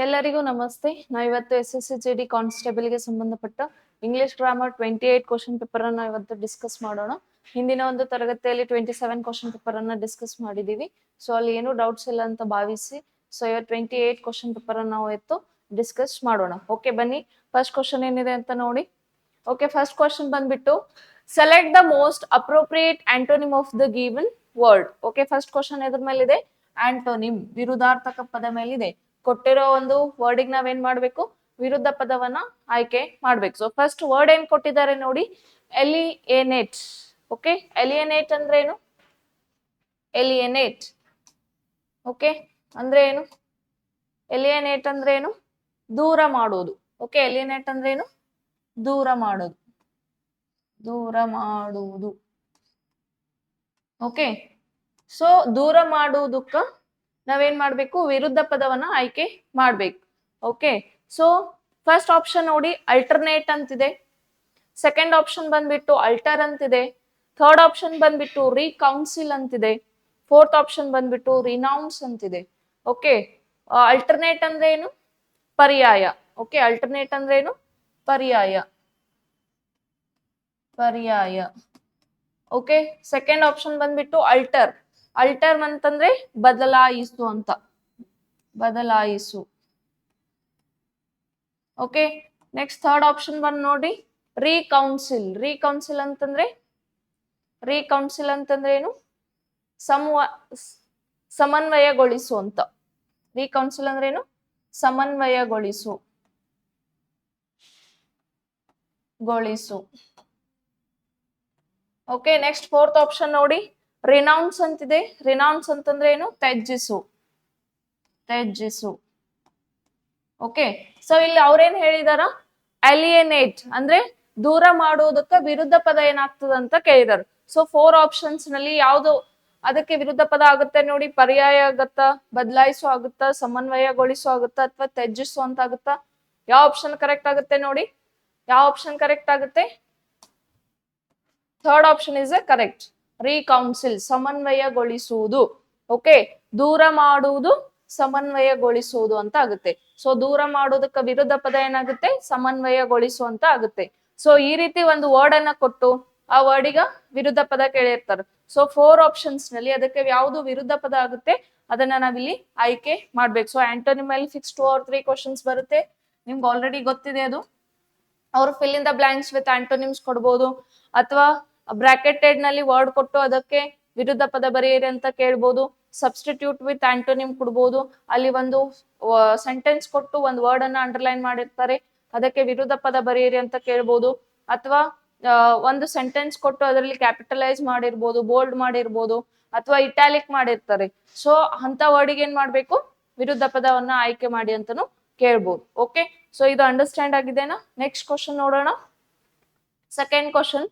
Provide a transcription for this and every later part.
ಎಲ್ಲರಿಗೂ ನಮಸ್ತೆ. ನಾವು ಇವತ್ತು SSCGD ಕಾನ್ಸ್ಟೇಬಲ್ಗೆ ಸಂಬಂಧಪಟ್ಟ ಇಂಗ್ಲಿಷ್ ಗ್ರಾಮರ್ 28 ಕ್ವಶನ್ ಪೇಪರ್ ಅನ್ನ ಇವತ್ತು ಡಿಸ್ಕಸ್ ಮಾಡೋಣ. ಹಿಂದಿನ ಒಂದು ತರಗತಿಯಲ್ಲಿ 27 ಕ್ವಶನ್ ಪೇಪರ್ ಅನ್ನ ಡಿಸ್ಕಸ್ ಮಾಡಿದೀವಿ. ಸೊ ಅಲ್ಲಿ ಏನು ಡೌಟ್ಸ್ ಇಲ್ಲ ಅಂತ ಭಾವಿಸಿ ಸೊ ಇವತ್ತು 28 ಕ್ವಶನ್ ಪೇಪರ್ ಅನ್ನ ನಾವು ಇವತ್ತು ಡಿಸ್ಕಸ್ ಮಾಡೋಣ. ಓಕೆ, ಬನ್ನಿ ಫಸ್ಟ್ ಕ್ವಶನ್ ಏನಿದೆ ಅಂತ ನೋಡಿ. ಓಕೆ, ಫಸ್ಟ್ ಕ್ವಶನ್ ಬಂದ್ಬಿಟ್ಟು select the most appropriate ಆಂಟೋನಿಮ್ of the given word. Okay, first question ಎದ್ರ ಮೇಲಿದೆ? ಆಂಟೋನಿಮ್, ವಿರುದ್ಧಾರ್ಥಕ ಪದ ಮೇಲಿದೆ. ಕೊಟ್ಟಿರೋ ಒಂದು ವರ್ಡಿಗೆ ನಾವೇನ್ ಮಾಡ್ಬೇಕು? ವಿರುದ್ಧ ಪದವನ್ನ ಆಯ್ಕೆ ಮಾಡ್ಬೇಕು. ಸೊ ಫಸ್ಟ್ ವರ್ಡ್ ಏನ್ ಕೊಟ್ಟಿದ್ದಾರೆ ನೋಡಿ, ಎಲಿಯನೇಟ್. ಓಕೆ, ಎಲಿಯನೇಟ್ ಅಂದ್ರೆ ಏನು? ಎಲಿಯನೇಟ್ ಓಕೆ ಅಂದ್ರೆ ಏನು? ಎಲಿಯನೇಟ್ ಅಂದ್ರೆ ಏನು? ದೂರ ಮಾಡುವುದು. ಓಕೆ, ಎಲಿಯನೇಟ್ ಅಂದ್ರೆ ಏನು? ದೂರ ಮಾಡೋದು, ದೂರ ಮಾಡುವುದು. ಓಕೆ, ಸೊ ದೂರ ಮಾಡುವುದಕ್ಕ ನಾವೇನ್ ಮಾಡ್ಬೇಕು? ವಿರುದ್ಧ ಪದವನ್ನ ಆಯ್ಕೆ ಮಾಡ್ಬೇಕು. ಓಕೆ, ಸೊ ಫಸ್ಟ್ ಆಪ್ಷನ್ ನೋಡಿ ಅಲ್ಟರ್ನೇಟ್ ಅಂತಿದೆ. ಸೆಕೆಂಡ್ ಆಪ್ಷನ್ ಬಂದ್ಬಿಟ್ಟು ಅಲ್ಟರ್ ಅಂತಿದೆ. ಥರ್ಡ್ ಆಪ್ಷನ್ ಬಂದ್ಬಿಟ್ಟು ರೀಕೌನ್ಸಿಲ್ ಅಂತಿದೆ. ಫೋರ್ತ್ ಆಪ್ಷನ್ ಬಂದ್ಬಿಟ್ಟು ರಿನೌನ್ಸ್ ಅಂತಿದೆ. ಓಕೆ, ಅಲ್ಟರ್ನೇಟ್ ಅಂದ್ರೆ ಏನು? ಪರ್ಯಾಯ. ಓಕೆ, ಅಲ್ಟರ್ನೇಟ್ ಅಂದ್ರೆ ಏನು? ಪರ್ಯಾಯ, ಪರ್ಯಾಯ. ಓಕೆ, ಸೆಕೆಂಡ್ ಆಪ್ಷನ್ ಬಂದ್ಬಿಟ್ಟು ಅಲ್ಟರ್. ಅಲ್ಟರ್ ಅಂತಂದ್ರೆ ಬದಲಾಯಿಸು ಅಂತ, ಬದಲಾಯಿಸು. ಓಕೆ, ನೆಕ್ಸ್ಟ್ ಥರ್ಡ್ ಆಪ್ಷನ್ ಬಂದ್ ನೋಡಿ ರೀಕೌನ್ಸಿಲ್. ರೀಕೌನ್ಸಿಲ್ ಅಂತಂದ್ರೆ ಏನು? ಸಮನ್ವಯಗೊಳಿಸು ಅಂತ. ರೀಕೌನ್ಸಿಲ್ ಅಂದ್ರೆ ಏನು? ಸಮನ್ವಯಗೊಳಿಸು, ಗೊಳಿಸು. ಓಕೆ, ನೆಕ್ಸ್ಟ್ ಫೋರ್ತ್ ಆಪ್ಷನ್ ನೋಡಿ ರಿನೌನ್ಸ್ ಅಂತಿದೆ. ರಿನೌನ್ಸ್ ಅಂತಂದ್ರೆ ಏನು? ತ್ಯಜಿಸು, ತ್ಯಜಿಸು. ಓಕೆ, ಸೊ ಇಲ್ಲಿ ಅವ್ರೇನ್ ಹೇಳಿದಾರ? ಅಲಿಯನೇಟ್ ಅಂದ್ರೆ ದೂರ ಮಾಡುವುದಕ್ಕೆ ವಿರುದ್ಧ ಪದ ಏನಾಗ್ತದ ಅಂತ ಕೇಳಿದಾರೆ. ಸೊ 4 ಆಪ್ಷನ್ಸ್ ನಲ್ಲಿ ಯಾವ್ದು ಅದಕ್ಕೆ ವಿರುದ್ಧ ಪದ ಆಗುತ್ತೆ ನೋಡಿ? ಪರ್ಯಾಯ ಆಗುತ್ತಾ, ಬದಲಾಯಿಸು ಆಗುತ್ತಾ, ಸಮನ್ವಯಗೊಳಿಸು ಆಗುತ್ತಾ, ಅಥವಾ ತ್ಯಜಿಸು ಅಂತ ಆಗುತ್ತಾ? ಯಾವ ಆಪ್ಷನ್ ಕರೆಕ್ಟ್ ಆಗುತ್ತೆ ನೋಡಿ? ಯಾವ ಆಪ್ಷನ್ ಕರೆಕ್ಟ್ ಆಗುತ್ತೆ? Third option is a correct. Reconcile, ಸಮನ್ವಯಗೊಳಿಸುವುದು. ಓಕೆ, ದೂರ ಮಾಡುವುದು, ಸಮನ್ವಯಗೊಳಿಸುವುದು ಅಂತ ಆಗುತ್ತೆ. ಸೊ ದೂರ ಮಾಡುವುದಕ್ಕೆ ವಿರುದ್ಧ ಪದ ಏನಾಗುತ್ತೆ? ಸಮನ್ವಯಗೊಳಿಸು ಅಂತ ಆಗುತ್ತೆ. ಸೊ ಈ ರೀತಿ ಒಂದು ವರ್ಡ್ ಅನ್ನ ಕೊಟ್ಟು ಆ ವರ್ಡಿಗ ವಿರುದ್ಧ ಪದ ಕೇಳಿರ್ತಾರೆ. ಸೊ 4 ಆಪ್ಷನ್ಸ್ ನಲ್ಲಿ ಅದಕ್ಕೆ ಯಾವುದು ವಿರುದ್ಧ ಪದ ಆಗುತ್ತೆ ಅದನ್ನ ನಾವಿಲ್ಲಿ ಆಯ್ಕೆ ಮಾಡ್ಬೇಕು. ಸೊ ಆಂಟೋನಿಮ್ ಅಲ್ಲಿ ಫಿಕ್ಸ್ 2 or 3 ಕ್ವಶನ್ಸ್ ಬರುತ್ತೆ. ನಿಮ್ಗೆ ಆಲ್ರೆಡಿ ಗೊತ್ತಿದೆ ಅದು. ಅವರು fill in the blanks with antonyms ಕೊಡ್ಬೋದು, ಅಥವಾ ಬ್ರಾಕೆಟೆಡ್ ನಲ್ಲಿ ವರ್ಡ್ ಕೊಟ್ಟು ಅದಕ್ಕೆ ವಿರುದ್ಧ ಪದ ಬರೆಯಿರಿ ಅಂತ ಕೇಳ್ಬೋದು. ಸಬ್ಸ್ಟಿಟ್ಯೂಟ್ ವಿತ್ ಆಂಟೋನಿಮ್ ಕೊಡ್ಬೋದು. ಅಲ್ಲಿ ಒಂದು ಸೆಂಟೆನ್ಸ್ ಕೊಟ್ಟು ಒಂದು ವರ್ಡ್ ಅನ್ನ ಅಂಡರ್ಲೈನ್ ಮಾಡಿರ್ತಾರೆ, ಅದಕ್ಕೆ ವಿರುದ್ಧ ಪದ ಬರೆಯಿರಿ ಅಂತ ಕೇಳ್ಬೋದು. ಅಥವಾ ಒಂದು ಸೆಂಟೆನ್ಸ್ ಕೊಟ್ಟು ಅದರಲ್ಲಿ ಕ್ಯಾಪಿಟಲೈಸ್ ಮಾಡಿರ್ಬೋದು, ಬೋಲ್ಡ್ ಮಾಡಿರ್ಬೋದು, ಅಥವಾ ಇಟಾಲಿಕ್ ಮಾಡಿರ್ತಾರೆ. ಸೊ ಅಂತ ವರ್ಡಿಗೆ ಏನ್ ಮಾಡ್ಬೇಕು? ವಿರುದ್ಧ ಪದವನ್ನ ಆಯ್ಕೆ ಮಾಡಿ ಅಂತಾನು ಕೇಳ್ಬೋದು. ಓಕೆ, ಸೊ ಇದು ಅಂಡರ್ಸ್ಟ್ಯಾಂಡ್ ಆಗಿದೆನಾ? ನೆಕ್ಸ್ಟ್ ಕ್ವಶನ್ ನೋಡೋಣ. Second question,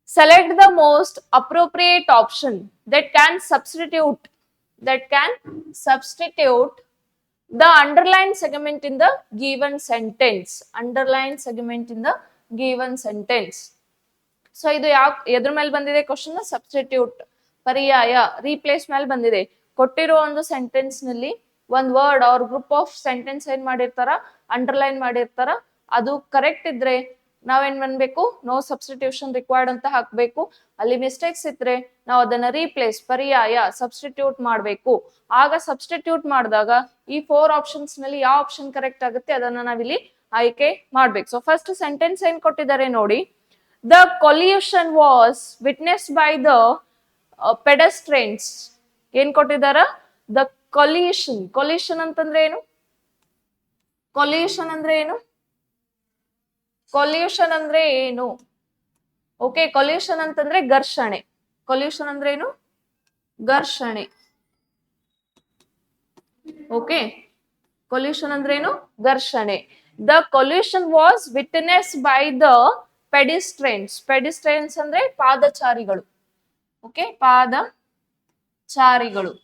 select the most appropriate option that can substitute the underlined segment in the given sentence. Underlined segment in the given sentence. So ಇದು ಎದ್ರ ಮೇಲೆ ಬಂದಿದೆ ಕ್ವಶನ್? ಸಬ್ಸ್ಟಿಟ್ಯೂಟ್, ಪರ್ಯಾಯ, replace ಮೇಲೆ ಬಂದಿದೆ. ಕೊಟ್ಟಿರೋ ಒಂದು ಸೆಂಟೆನ್ಸ್ ನಲ್ಲಿ ಒಂದ್ ವರ್ಡ್ ಅವ್ರ ಗ್ರೂಪ್ ಆಫ್ ಸೆಂಟೆನ್ಸ್ ಏನ್ ಮಾಡಿರ್ತಾರ? ಅಂಡರ್ಲೈನ್ ಮಾಡಿರ್ತಾರ. ಅದು ಕರೆಕ್ಟ್ ಇದ್ರೆ ನಾವೇನ್ ಮಾಡ್ಬೇಕು? ನೋ ಸಬ್ಸ್ಟಿಟ್ಯೂಷನ್ ರಿಕ್ವೈರ್ಡ್ ಅಂತ ಹಾಕ್ಬೇಕು. ಅಲ್ಲಿ ಮಿಸ್ಟೇಕ್ಸ್ ಇದ್ರೆ ನಾವು ಅದನ್ನ ರೀಪ್ಲೇಸ್, ಪರ್ಯಾಯ, ಸಬ್ಸ್ಟಿಟ್ಯೂಟ್ ಮಾಡ್ಬೇಕು. ಆಗ ಸಬ್ಸ್ಟಿಟ್ಯೂಟ್ ಮಾಡಿದಾಗ ಈ 4 ಆಪ್ಷನ್ಸ್ ನಲ್ಲಿ ಯಾವ ಆಪ್ಷನ್ ಕರೆಕ್ಟ್ ಆಗುತ್ತೆ ಅದನ್ನ ನಾವಿಲ್ಲಿ ಆಯ್ಕೆ ಮಾಡ್ಬೇಕು. ಸೊ ಫಸ್ಟ್ ಸೆಂಟೆನ್ಸ್ ಏನ್ ಕೊಟ್ಟಿದ್ದಾರೆ ನೋಡಿ, the collision was witnessed by the pedestrians. ಏನ್ ಕೊಟ್ಟಿದಾರ? The collusion. ಕೊಲ್ಯೂಷನ್ ಅಂತಂದ್ರೆ ಏನು? ಕೊಲ್ಯೂಷನ್ ಅಂದ್ರೆ ಏನು? ಕೊಲ್ಯೂಷನ್ ಅಂದ್ರೆ ಏನು? ಓಕೆ, ಕೊಲ್ಯೂಷನ್ ಅಂತಂದ್ರೆ ಘರ್ಷಣೆ. ಕೊಲ್ಯೂಷನ್ ಅಂದ್ರೆ ಏನು? ಘರ್ಷಣೆ. ಓಕೆ, ಕೊಲ್ಯೂಷನ್ ಅಂದ್ರೆ ಏನು? ಘರ್ಷಣೆ. The collision was witnessed by the pedestrians. Pedestrians ಅಂದ್ರೆ ಪಾದಚಾರಿಗಳು. ಓಕೆ, ಪಾದಚಾರಿಗಳು.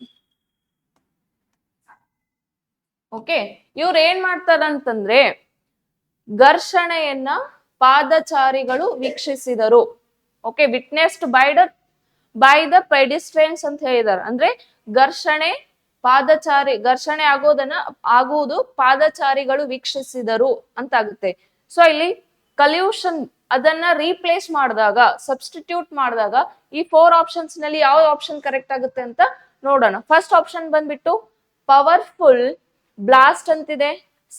ಓಕೆ, ಇವ್ರು ಏನ್ ಮಾಡ್ತಾರಂತಂದ್ರೆ ಘರ್ಷಣೆಯನ್ನ ಪಾದಚಾರಿಗಳು ವೀಕ್ಷಿಸಿದರು. ಓಕೆ, ವಿಟ್ನೆಸ್ಡ್ ಬೈ ದ ಪೆಡಿಸ್ಟ್ರೇನ್ಸ್ ಅಂತ ಹೇಳಿದಾರೆ. ಅಂದ್ರೆ ಘರ್ಷಣೆ ಪಾದಚಾರಿ ಘರ್ಷಣೆ ಆಗುವುದು ಪಾದಚಾರಿಗಳು ವೀಕ್ಷಿಸಿದರು ಅಂತ ಆಗುತ್ತೆ. ಸೊ ಇಲ್ಲಿ ಕಲ್ಯೂಷನ್ ಅದನ್ನ ರೀಪ್ಲೇಸ್ ಮಾಡಿದಾಗ, ಸಬ್ಸ್ಟಿಟ್ಯೂಟ್ ಮಾಡಿದಾಗ ಈ 4 ಆಪ್ಷನ್ಸ್ ನಲ್ಲಿ ಯಾವ ಆಪ್ಷನ್ ಕರೆಕ್ಟ್ ಆಗುತ್ತೆ ಅಂತ ನೋಡೋಣ. ಫಸ್ಟ್ ಆಪ್ಷನ್ ಬಂದ್ಬಿಟ್ಟು ಪವರ್ಫುಲ್ ಬ್ಲಾಸ್ಟ್ ಅಂತಿದೆ.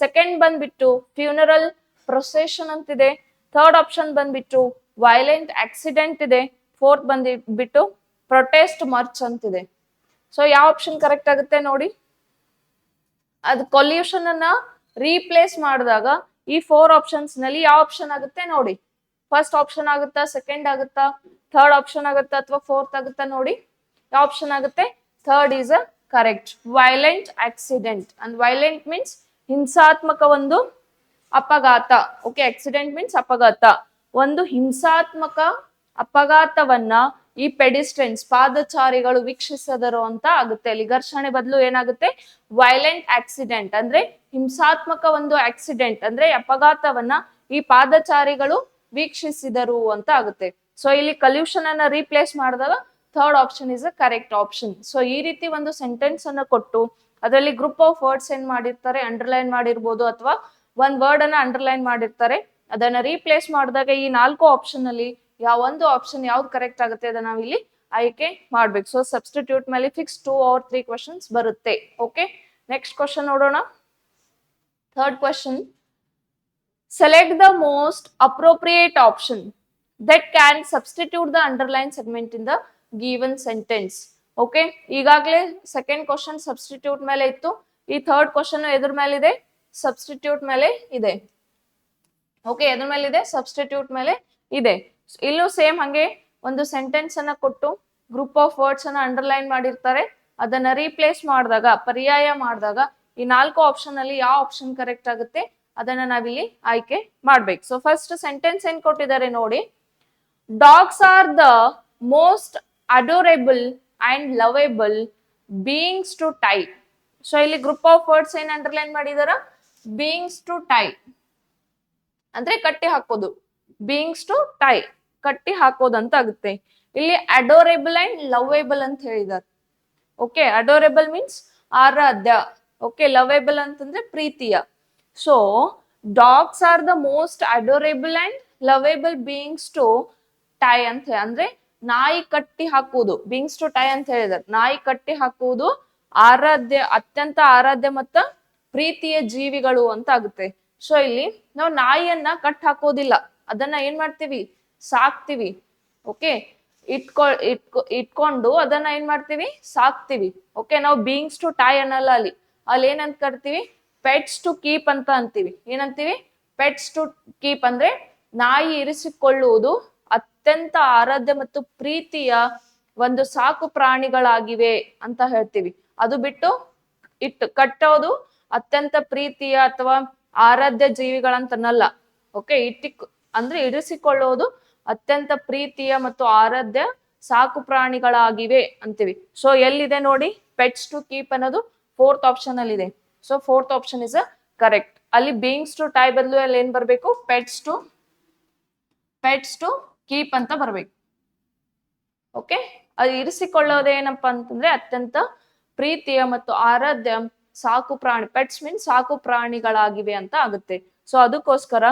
ಸೆಕೆಂಡ್ ಬಂದ್ಬಿಟ್ಟು ಫ್ಯೂನರಲ್ ಪ್ರೊಸೆಷನ್ ಅಂತಿದೆ. ಥರ್ಡ್ ಆಪ್ಷನ್ ಬಂದ್ಬಿಟ್ಟು ವೈಲೆಂಟ್ ಆಕ್ಸಿಡೆಂಟ್ ಇದೆ. ಫೋರ್ತ್ ಬಂದ್ಬಿಟ್ಟು ಪ್ರೊಟೆಸ್ಟ್ ಮಾರ್ಚ್ ಅಂತಿದೆ. ಸೊ ಯಾವ ಆಪ್ಷನ್ ಕರೆಕ್ಟ್ ಆಗುತ್ತೆ ನೋಡಿ. ಅದು ಕೊಲ್ಯೂಷನ್ ಅನ್ನ ರೀಪ್ಲೇಸ್ ಮಾಡಿದಾಗ ಈ 4 ಆಪ್ಷನ್ಸ್ ನಲ್ಲಿ ಯಾವ ಆಪ್ಷನ್ ಆಗುತ್ತೆ ನೋಡಿ. ಫಸ್ಟ್ ಆಪ್ಷನ್ ಆಗುತ್ತಾ, ಸೆಕೆಂಡ್ ಆಗುತ್ತಾ, ಥರ್ಡ್ ಆಪ್ಷನ್ ಆಗುತ್ತಾ ಅಥವಾ ಫೋರ್ತ್ ಆಗುತ್ತಾ ನೋಡಿ. ಯಾವ ಆಪ್ಷನ್ ಆಗುತ್ತೆ? Third is a correct. Violent accident and violent means ಹಿಂಸಾತ್ಮಕ ಒಂದು ಅಪಘಾತ. ಓಕೆ, ಆಕ್ಸಿಡೆಂಟ್ ಮೀನ್ಸ್ ಅಪಘಾತ. ಒಂದು ಹಿಂಸಾತ್ಮಕ ಅಪಘಾತವನ್ನ ಈ ಪೆಡಿಸ್ಟ್ರೆನ್ಸ್ ಪಾದಚಾರಿಗಳು ವೀಕ್ಷಿಸಿದರು ಅಂತ ಆಗುತ್ತೆ. ಅಲ್ಲಿ ಘರ್ಷಣೆ ಬದಲು ಏನಾಗುತ್ತೆ? ವೈಲೆಂಟ್ ಆಕ್ಸಿಡೆಂಟ್ ಅಂದ್ರೆ ಹಿಂಸಾತ್ಮಕ ಒಂದು ಆಕ್ಸಿಡೆಂಟ್ ಅಂದ್ರೆ ಅಪಘಾತವನ್ನ ಈ ಪಾದಚಾರಿಗಳು ವೀಕ್ಷಿಸಿದರು ಅಂತ ಆಗುತ್ತೆ. ಸೊ ಇಲ್ಲಿ ಕಲ್ಯೂಷನ್ ಅನ್ನ ರೀಪ್ಲೇಸ್ ಮಾಡಿದಾಗ third option is a correct option. So ಈ ರೀತಿ ಒಂದು ಸೆಂಟೆನ್ಸ್ ಅನ್ನ ಕೊಟ್ಟು ಅದರಲ್ಲಿ ಗ್ರೂಪ್ ಆಫ್ ವರ್ಡ್ಸ್ ಏನ್ ಮಾಡಿರ್ತಾರೆ, ಅಂಡರ್ಲೈನ್ ಮಾಡಿರ್ಬೋದು ಅಥವಾ ಒಂದ್ ವರ್ಡ್ ಅನ್ನ ಅಂಡರ್ಲೈನ್ ಮಾಡಿರ್ತಾರೆ. ಅದನ್ನ ರೀಪ್ಲೇಸ್ ಮಾಡಿದಾಗ ಈ 4 ಆಪ್ಷನ್ ಅಲ್ಲಿ ಯಾವ ಒಂದು ಆಪ್ಷನ್ ಯಾವ್ದು ಕರೆಕ್ಟ್ ಆಗುತ್ತೆ ಅದನ್ನ ನಾವು ಇಲ್ಲಿ ಆಯ್ಕೆ ಮಾಡ್ಬೇಕು. ಸೊ ಸಬ್ಸ್ಟಿಟ್ಯೂಟ್ ಮೇಲೆ ಫಿಕ್ಸ್ 2 or 3 ಕ್ವಶನ್ಸ್ ಬರುತ್ತೆ. ಓಕೆ, ನೆಕ್ಸ್ಟ್ ಕ್ವಶನ್ ನೋಡೋಣ. Third question, select the most appropriate option that can substitute the underline segment in the given sentence. Okay, ಈಗಾಗಲೇ ಸೆಕೆಂಡ್ ಕ್ವಶನ್ ಸಬ್ಸ್ಟಿಟ್ಯೂಟ್ ಮೇಲೆ ಇತ್ತು. ಈ ಥರ್ಡ್ ಕ್ವಶನ್ ಎದ್ರ ಮೇಲೆ ಇದೆ? ಸಬ್ಸ್ಟಿಟ್ಯೂಟ್ ಮೇಲೆ ಇದೆ. ಓಕೆ, ಎದ್ರ ಮೇಲೆ ಇದೆ? ಸಬ್ಸ್ಟಿಟ್ಯೂಟ್ ಮೇಲೆ ಇದೆ. ಇಲ್ಲೂ ಸೇಮ್ ಹಂಗೆ ಒಂದು ಸೆಂಟೆನ್ಸ್ ಅನ್ನ ಕೊಟ್ಟು ಗ್ರೂಪ್ ಆಫ್ ವರ್ಡ್ಸ್ ಅನ್ನ ಅಂಡರ್ಲೈನ್ ಮಾಡಿರ್ತಾರೆ. ಅದನ್ನ ರೀಪ್ಲೇಸ್ ಮಾಡಿದಾಗ, ಪರ್ಯಾಯ ಮಾಡಿದಾಗ ಈ 4 ಆಪ್ಷನ್ ಅಲ್ಲಿ ಯಾವ ಆಪ್ಷನ್ ಕರೆಕ್ಟ್ ಆಗುತ್ತೆ ಅದನ್ನ ನಾವಿಲ್ಲಿ ಆಯ್ಕೆ ಮಾಡ್ಬೇಕು. ಸೊ ಫಸ್ಟ್ ಸೆಂಟೆನ್ಸ್ ಏನ್ ಕೊಟ್ಟಿದ್ದಾರೆ ನೋಡಿ. Dogs are the most adorable and lovable beings to tie. So ಇಲ್ಲಿ ಗ್ರೂಪ್ ಆಫ್ ವರ್ಡ್ಸ್ ಏನ್ ಅಂಡರ್ಲೈನ್ ಮಾಡಿದಾರ? beings to tie ಅಂದ್ರೆ ಕಟ್ಟಿ ಹಾಕೋದು. beings to tie ಕಟ್ಟಿ ಹಾಕೋದು ಅಂತ ಆಗುತ್ತೆ. ಇಲ್ಲಿ adorable and lovable ಅಂತ ಹೇಳಿದಾರೆ. ಓಕೆ, adorable ಮೀನ್ಸ್ ಆರಾಧ್ಯ. ಓಕೆ, lovable ಅಂತಂದ್ರೆ ಪ್ರೀತಿಯ. So dogs are the most adorable and lovable beings to tie ಅಂತ ಅಂದ್ರೆ ನಾಯಿ ಕಟ್ಟಿ ಹಾಕುವುದು. ಬೀಂಗ್ಸ್ ಟು ಟೈ ಅಂತ ಹೇಳಿದಾರೆ. ನಾಯಿ ಕಟ್ಟಿ ಹಾಕುವುದು ಅತ್ಯಂತ ಆರಾಧ್ಯ ಮತ್ತ ಪ್ರೀತಿಯ ಜೀವಿಗಳು ಅಂತ ಆಗುತ್ತೆ. ಸೊ ಇಲ್ಲಿ ನಾವು ನಾಯಿಯನ್ನ ಕಟ್ ಹಾಕೋದಿಲ್ಲ, ಅದನ್ನ ಏನ್ ಮಾಡ್ತೀವಿ? ಸಾಕ್ತಿವಿ. ಓಕೆ, ಇಟ್ಕೊಂಡು ಅದನ್ನ ಏನ್ ಮಾಡ್ತೀವಿ? ಸಾಕ್ತಿವಿ. ಓಕೆ, ನಾವು ಬೀಂಗ್ಸ್ ಟು ಟೈ ಅನ್ನಲ್ಲ, ಅಲ್ಲಿ ಏನಂತ ಕರ್ತೀವಿ? ಪೆಟ್ಸ್ ಟು ಕೀಪ್ ಅಂತ ಅಂತೀವಿ. ಏನಂತೀವಿ? ಪೆಟ್ಸ್ ಟು ಕೀಪ್ ಅಂದ್ರೆ ನಾಯಿ ಇರಿಸಿಕೊಳ್ಳುವುದು ಅತ್ಯಂತ ಆರಾಧ್ಯ ಮತ್ತು ಪ್ರೀತಿಯ ಒಂದು ಸಾಕು ಪ್ರಾಣಿಗಳಾಗಿವೆ ಅಂತ ಹೇಳ್ತೀವಿ. ಅದು ಬಿಟ್ಟು ಕಟ್ಟೋದು ಅತ್ಯಂತ ಪ್ರೀತಿಯ ಅಥವಾ ಆರಾಧ್ಯ ಜೀವಿಗಳಂತನಲ್ಲ. ಓಕೆ, ಅಂದ್ರೆ ಇರಿಸಿಕೊಳ್ಳೋದು ಅತ್ಯಂತ ಪ್ರೀತಿಯ ಮತ್ತು ಆರಾಧ್ಯ ಸಾಕು ಪ್ರಾಣಿಗಳಾಗಿವೆ ಅಂತೀವಿ. ಸೊ ಎಲ್ಲಿದೆ ನೋಡಿ? ಪೆಟ್ಸ್ ಟು ಕೀಪ್ ಅನ್ನೋದು 4th ಆಪ್ಷನ್ ಅಲ್ಲಿ ಇದೆ. So 4th option is a correct. ಅಲ್ಲಿ ಬೀಯಿಂಗ್ಸ್ ಟು ಟೈ ಬದಲು ಅಲ್ಲಿ ಏನ್ ಬರ್ಬೇಕು? ಪೆಟ್ಸ್ ಟು ಕೀಪ್ ಅಂತ ಬರ್ಬೇಕು. ಓಕೆ, ಅದು ಇರಿಸಿಕೊಳ್ಳೋದೇನಪ್ಪ ಅಂತಂದ್ರೆ ಅತ್ಯಂತ ಪ್ರೀತಿಯ ಮತ್ತು ಆರಾಧ್ಯ ಸಾಕು ಪ್ರಾಣಿ. ಪೆಟ್ಸ್ ಮೀನ್ಸ್ ಸಾಕು ಪ್ರಾಣಿಗಳಾಗಿವೆ ಅಂತ ಆಗುತ್ತೆ. ಸೊ ಅದಕ್ಕೋಸ್ಕರ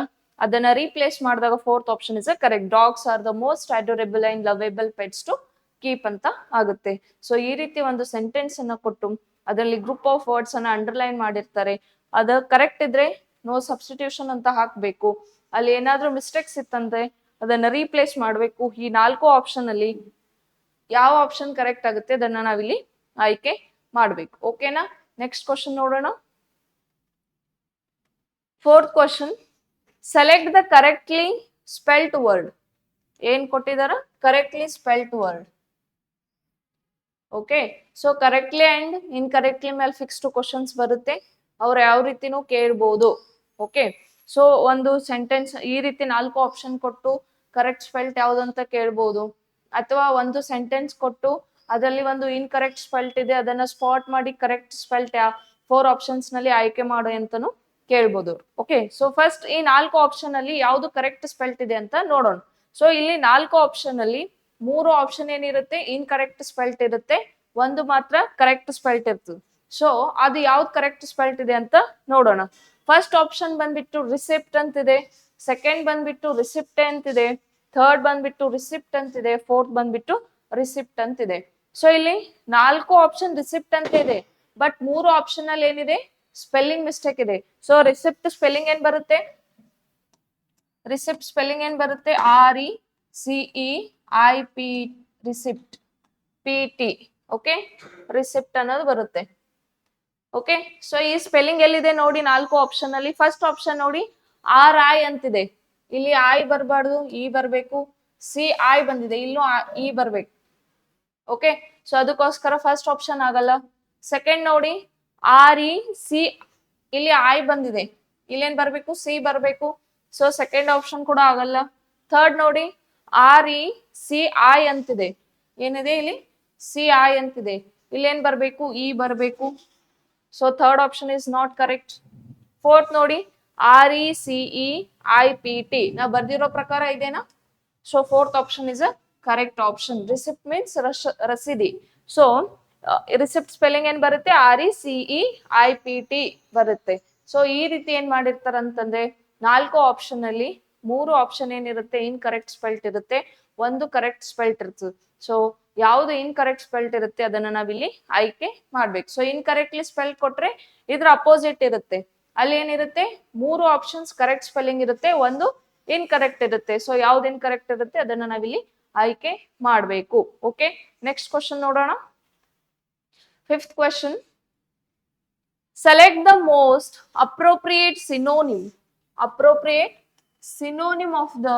ಅದನ್ನ ರೀಪ್ಲೇಸ್ ಮಾಡಿದಾಗ 4th option is a correct. Dogs are the most adorable and lovable pets to keep ಅಂತ ಆಗುತ್ತೆ. ಸೊ ಈ ರೀತಿ ಒಂದು ಸೆಂಟೆನ್ಸ್ ಅನ್ನ ಕೊಟ್ಟು ಅದರಲ್ಲಿ ಗ್ರೂಪ್ ಆಫ್ ವರ್ಡ್ಸ್ ಅನ್ನ ಅಂಡರ್ಲೈನ್ ಮಾಡಿರ್ತಾರೆ. ಅದು ಕರೆಕ್ಟ್ ಇದ್ರೆ ನೋ ಸಬ್ಸ್ಟಿಟ್ಯೂಷನ್ ಅಂತ ಹಾಕ್ಬೇಕು. ಅಲ್ಲಿ ಏನಾದ್ರೂ ಮಿಸ್ಟೇಕ್ಸ್ ಇತ್ತಂದ್ರೆ ಅದನ್ನ ರೀಪ್ಲೇಸ್ ಮಾಡ್ಬೇಕು. ಈ 4 ಆಪ್ಷನ್ ಅಲ್ಲಿ ಯಾವ ಆಪ್ಷನ್ ಕರೆಕ್ಟ್ ಆಗುತ್ತೆ ಅದನ್ನ ನಾವಿಲ್ಲಿ ಆಯ್ಕೆ ಮಾಡ್ಬೇಕು. ಓಕೆನಾ? ನೆಕ್ಸ್ಟ್ ಕ್ವಶನ್ ನೋಡೋಣ. 4th question, select the correctly spelt word. ಏನ್ ಕೊಟ್ಟಿದಾರ? Correctly spelt word. Okay, so correctly and incorrectly ಮೇಲೆ ಫಿಕ್ಸ್ಡ್ ಕ್ವಶನ್ಸ್ ಬರುತ್ತೆ. ಅವ್ರು ಯಾವ ರೀತಿನೂ ಕೇಳ್ಬೋದು. ಓಕೆ, ಸೊ ಒಂದು ಸೆಂಟೆನ್ಸ್ ಈ ರೀತಿ 4 ಆಪ್ಷನ್ ಕೊಟ್ಟು ಕರೆಕ್ಟ್ ಸ್ಪೆಲ್ಟ್ ಯಾವ್ದಂತ ಕೇಳ್ಬೋದು. ಅಥವಾ ಒಂದು ಸೆಂಟೆನ್ಸ್ ಕೊಟ್ಟು ಅದರಲ್ಲಿ ಒಂದು ಇನ್ಕರೆಕ್ಟ್ ಸ್ಪೆಲ್ಟ್ ಇದೆ, ಅದನ್ನ ಸ್ಪಾಟ್ ಮಾಡಿ ಕರೆಕ್ಟ್ ಸ್ಪೆಲ್ಟ್ 4 ಆಪ್ಷನ್ಸ್ ನಲ್ಲಿ ಆಯ್ಕೆ ಮಾಡು ಅಂತಾನು ಕೇಳ್ಬೋದು. ಓಕೆ, ಸೊ ಫಸ್ಟ್ ಈ 4 ಆಪ್ಷನ್ ಅಲ್ಲಿ ಯಾವ್ದು ಕರೆಕ್ಟ್ ಸ್ಪೆಲ್ಟ್ ಇದೆ ಅಂತ ನೋಡೋಣ. ಸೊ ಇಲ್ಲಿ 4 ಆಪ್ಷನ್ ಅಲ್ಲಿ 3 ಆಪ್ಷನ್ ಏನಿರುತ್ತೆ? ಇನ್ಕರೆಕ್ಟ್ ಸ್ಪೆಲ್ಟ್ ಇರುತ್ತೆ, ಒಂದು ಮಾತ್ರ ಕರೆಕ್ಟ್ ಸ್ಪೆಲ್ಟ್ ಇರ್ತದೆ. ಸೊ ಅದು ಯಾವ್ದು ಕರೆಕ್ಟ್ ಸ್ಪೆಲ್ಟ್ ಇದೆ ಅಂತ ನೋಡೋಣ. ಫಸ್ಟ್ ಆಪ್ಷನ್ ಬಂದ್ಬಿಟ್ಟು ರಿಸಿಪ್ಟ್ ಅಂತಿದೆ, ಸೆಕೆಂಡ್ ಬಂದ್ಬಿಟ್ಟು ರಿಸಿಪ್ಟೆ ಅಂತಿದೆ, ಥರ್ಡ್ ಬಂದ್ಬಿಟ್ಟು ರಿಸಿಪ್ಟ್ ಅಂತಿದೆ, ಫೋರ್ತ್ ಬಂದ್ಬಿಟ್ಟು ರಿಸಿಪ್ಟ್ ಅಂತಿದೆ. ಸೊ ಇಲ್ಲಿ 4 ಆಪ್ಷನ್ ರಿಸಿಪ್ಟ್ ಅಂತ ಇದೆ, ಬಟ್ 3 ಆಪ್ಷನ್ ಅಲ್ಲಿ ಏನಿದೆ ಸ್ಪೆಲ್ಲಿಂಗ್ ಮಿಸ್ಟೇಕ್ ಇದೆ. ಸೊ ರಿಸಿಪ್ಟ್ ಸ್ಪೆಲ್ಲಿಂಗ್ ಏನ್ ಬರುತ್ತೆ, ರಿಸಿಪ್ಟ್ ಸ್ಪೆಲ್ಲಿಂಗ್ ಏನ್ ಬರುತ್ತೆ, RECEIP, receipt PT. Okay, receipt ಅನ್ನೋದು ಬರುತ್ತೆ. ಓಕೆ, ಸೊ ಈ ಸ್ಪೆಲ್ಲಿಂಗ್ ಎಲ್ಲಿದೆ ನೋಡಿ 4 ಆಪ್ಷನ್ ಅಲ್ಲಿ. ಫಸ್ಟ್ ಆಪ್ಷನ್ ನೋಡಿ RI ಅಂತಿದೆ, ಇಲ್ಲಿ I ಬರಬಾರ್ದು, ಇ ಬರಬೇಕು. CI ಬಂದಿದೆ, ಇಲ್ಲೂ ಇ ಬರ್ಬೇಕು. ಓಕೆ, ಸೊ ಅದಕ್ಕೋಸ್ಕರ ಫಸ್ಟ್ ಆಪ್ಷನ್ ಆಗಲ್ಲ. ಸೆಕೆಂಡ್ ನೋಡಿ REC, ಇಲ್ಲಿ I ಬಂದಿದೆ, ಇಲ್ಲೇನ್ ಬರ್ಬೇಕು, ಸಿ ಬರ್ಬೇಕು. ಸೊ ಸೆಕೆಂಡ್ ಆಪ್ಷನ್ ಕೂಡ ಆಗಲ್ಲ. ಥರ್ಡ್ ನೋಡಿ RECI ಅಂತಿದೆ, ಏನಿದೆ ಇಲ್ಲಿ CI ಅಂತಿದೆ, ಇಲ್ಲೇನ್ ಬರ್ಬೇಕು, ಇ ಬರ್ಬೇಕು. So third option is not correct. Fourth ನೋಡಿ RECEIPT, ನಾ ಬರ್ದಿರೋ ಪ್ರಕಾರ ಇದೇನಾ? So fourth option is a correct option. Receipt means ರಸೀದಿ. ಸೊ ರಿಸಿಪ್ಟ್ ಸ್ಪೆಲ್ಲಿಂಗ್ ಏನ್ ಬರುತ್ತೆ, RECEIPT ಬರುತ್ತೆ. ಸೊ ಈ ರೀತಿ ಏನ್ ಮಾಡಿರ್ತಾರಂತಂದ್ರೆ 4 ಆಪ್ಷನ್ ಅಲ್ಲಿ 3 ಆಪ್ಷನ್ ಏನಿರುತ್ತೆ ಇನ್ ಕರೆಕ್ಟ್ ಸ್ಪೆಲ್ಟ್ ಇರುತ್ತೆ, 1 ಕರೆಕ್ಟ್ ಸ್ಪೆಲ್ಟ್ ಇರ್ತದೆ. ಸೊ ಯಾವ್ದು ಇನ್ ಕರೆಕ್ಟ್ ಸ್ಪೆಲ್ಟ್ ಇರುತ್ತೆ ಅದನ್ನ ನಾವಿಲ್ಲಿ ಆಯ್ಕೆ ಮಾಡ್ಬೇಕು. ಸೊ ಇನ್ ಕರೆಕ್ಟ್ಲಿ ಸ್ಪೆಲ್ ಕೊಟ್ರೆ ಇದ್ರ ಅಪೋಸಿಟ್ ಇರುತ್ತೆ, ಅಲ್ಲಿ ಏನಿರುತ್ತೆ 3 ಆಪ್ಷನ್ಸ್ ಕರೆಕ್ಟ್ ಸ್ಪೆಲ್ಲಿಂಗ್ ಇರುತ್ತೆ, 1 ಇನ್ ಕರೆಕ್ಟ್ ಇರುತ್ತೆ. ಸೊ ಯಾವ್ದು ಇನ್ ಕರೆಕ್ಟ್ ಇರುತ್ತೆ ಅದನ್ನ ನಾವಿಲ್ಲಿ ಆಯ್ಕೆ ಮಾಡ್ಬೇಕು. ಓಕೆ, ನೆಕ್ಸ್ಟ್ ಕ್ವಶನ್ ನೋಡೋಣ. 5th question, select the most appropriate synonym of the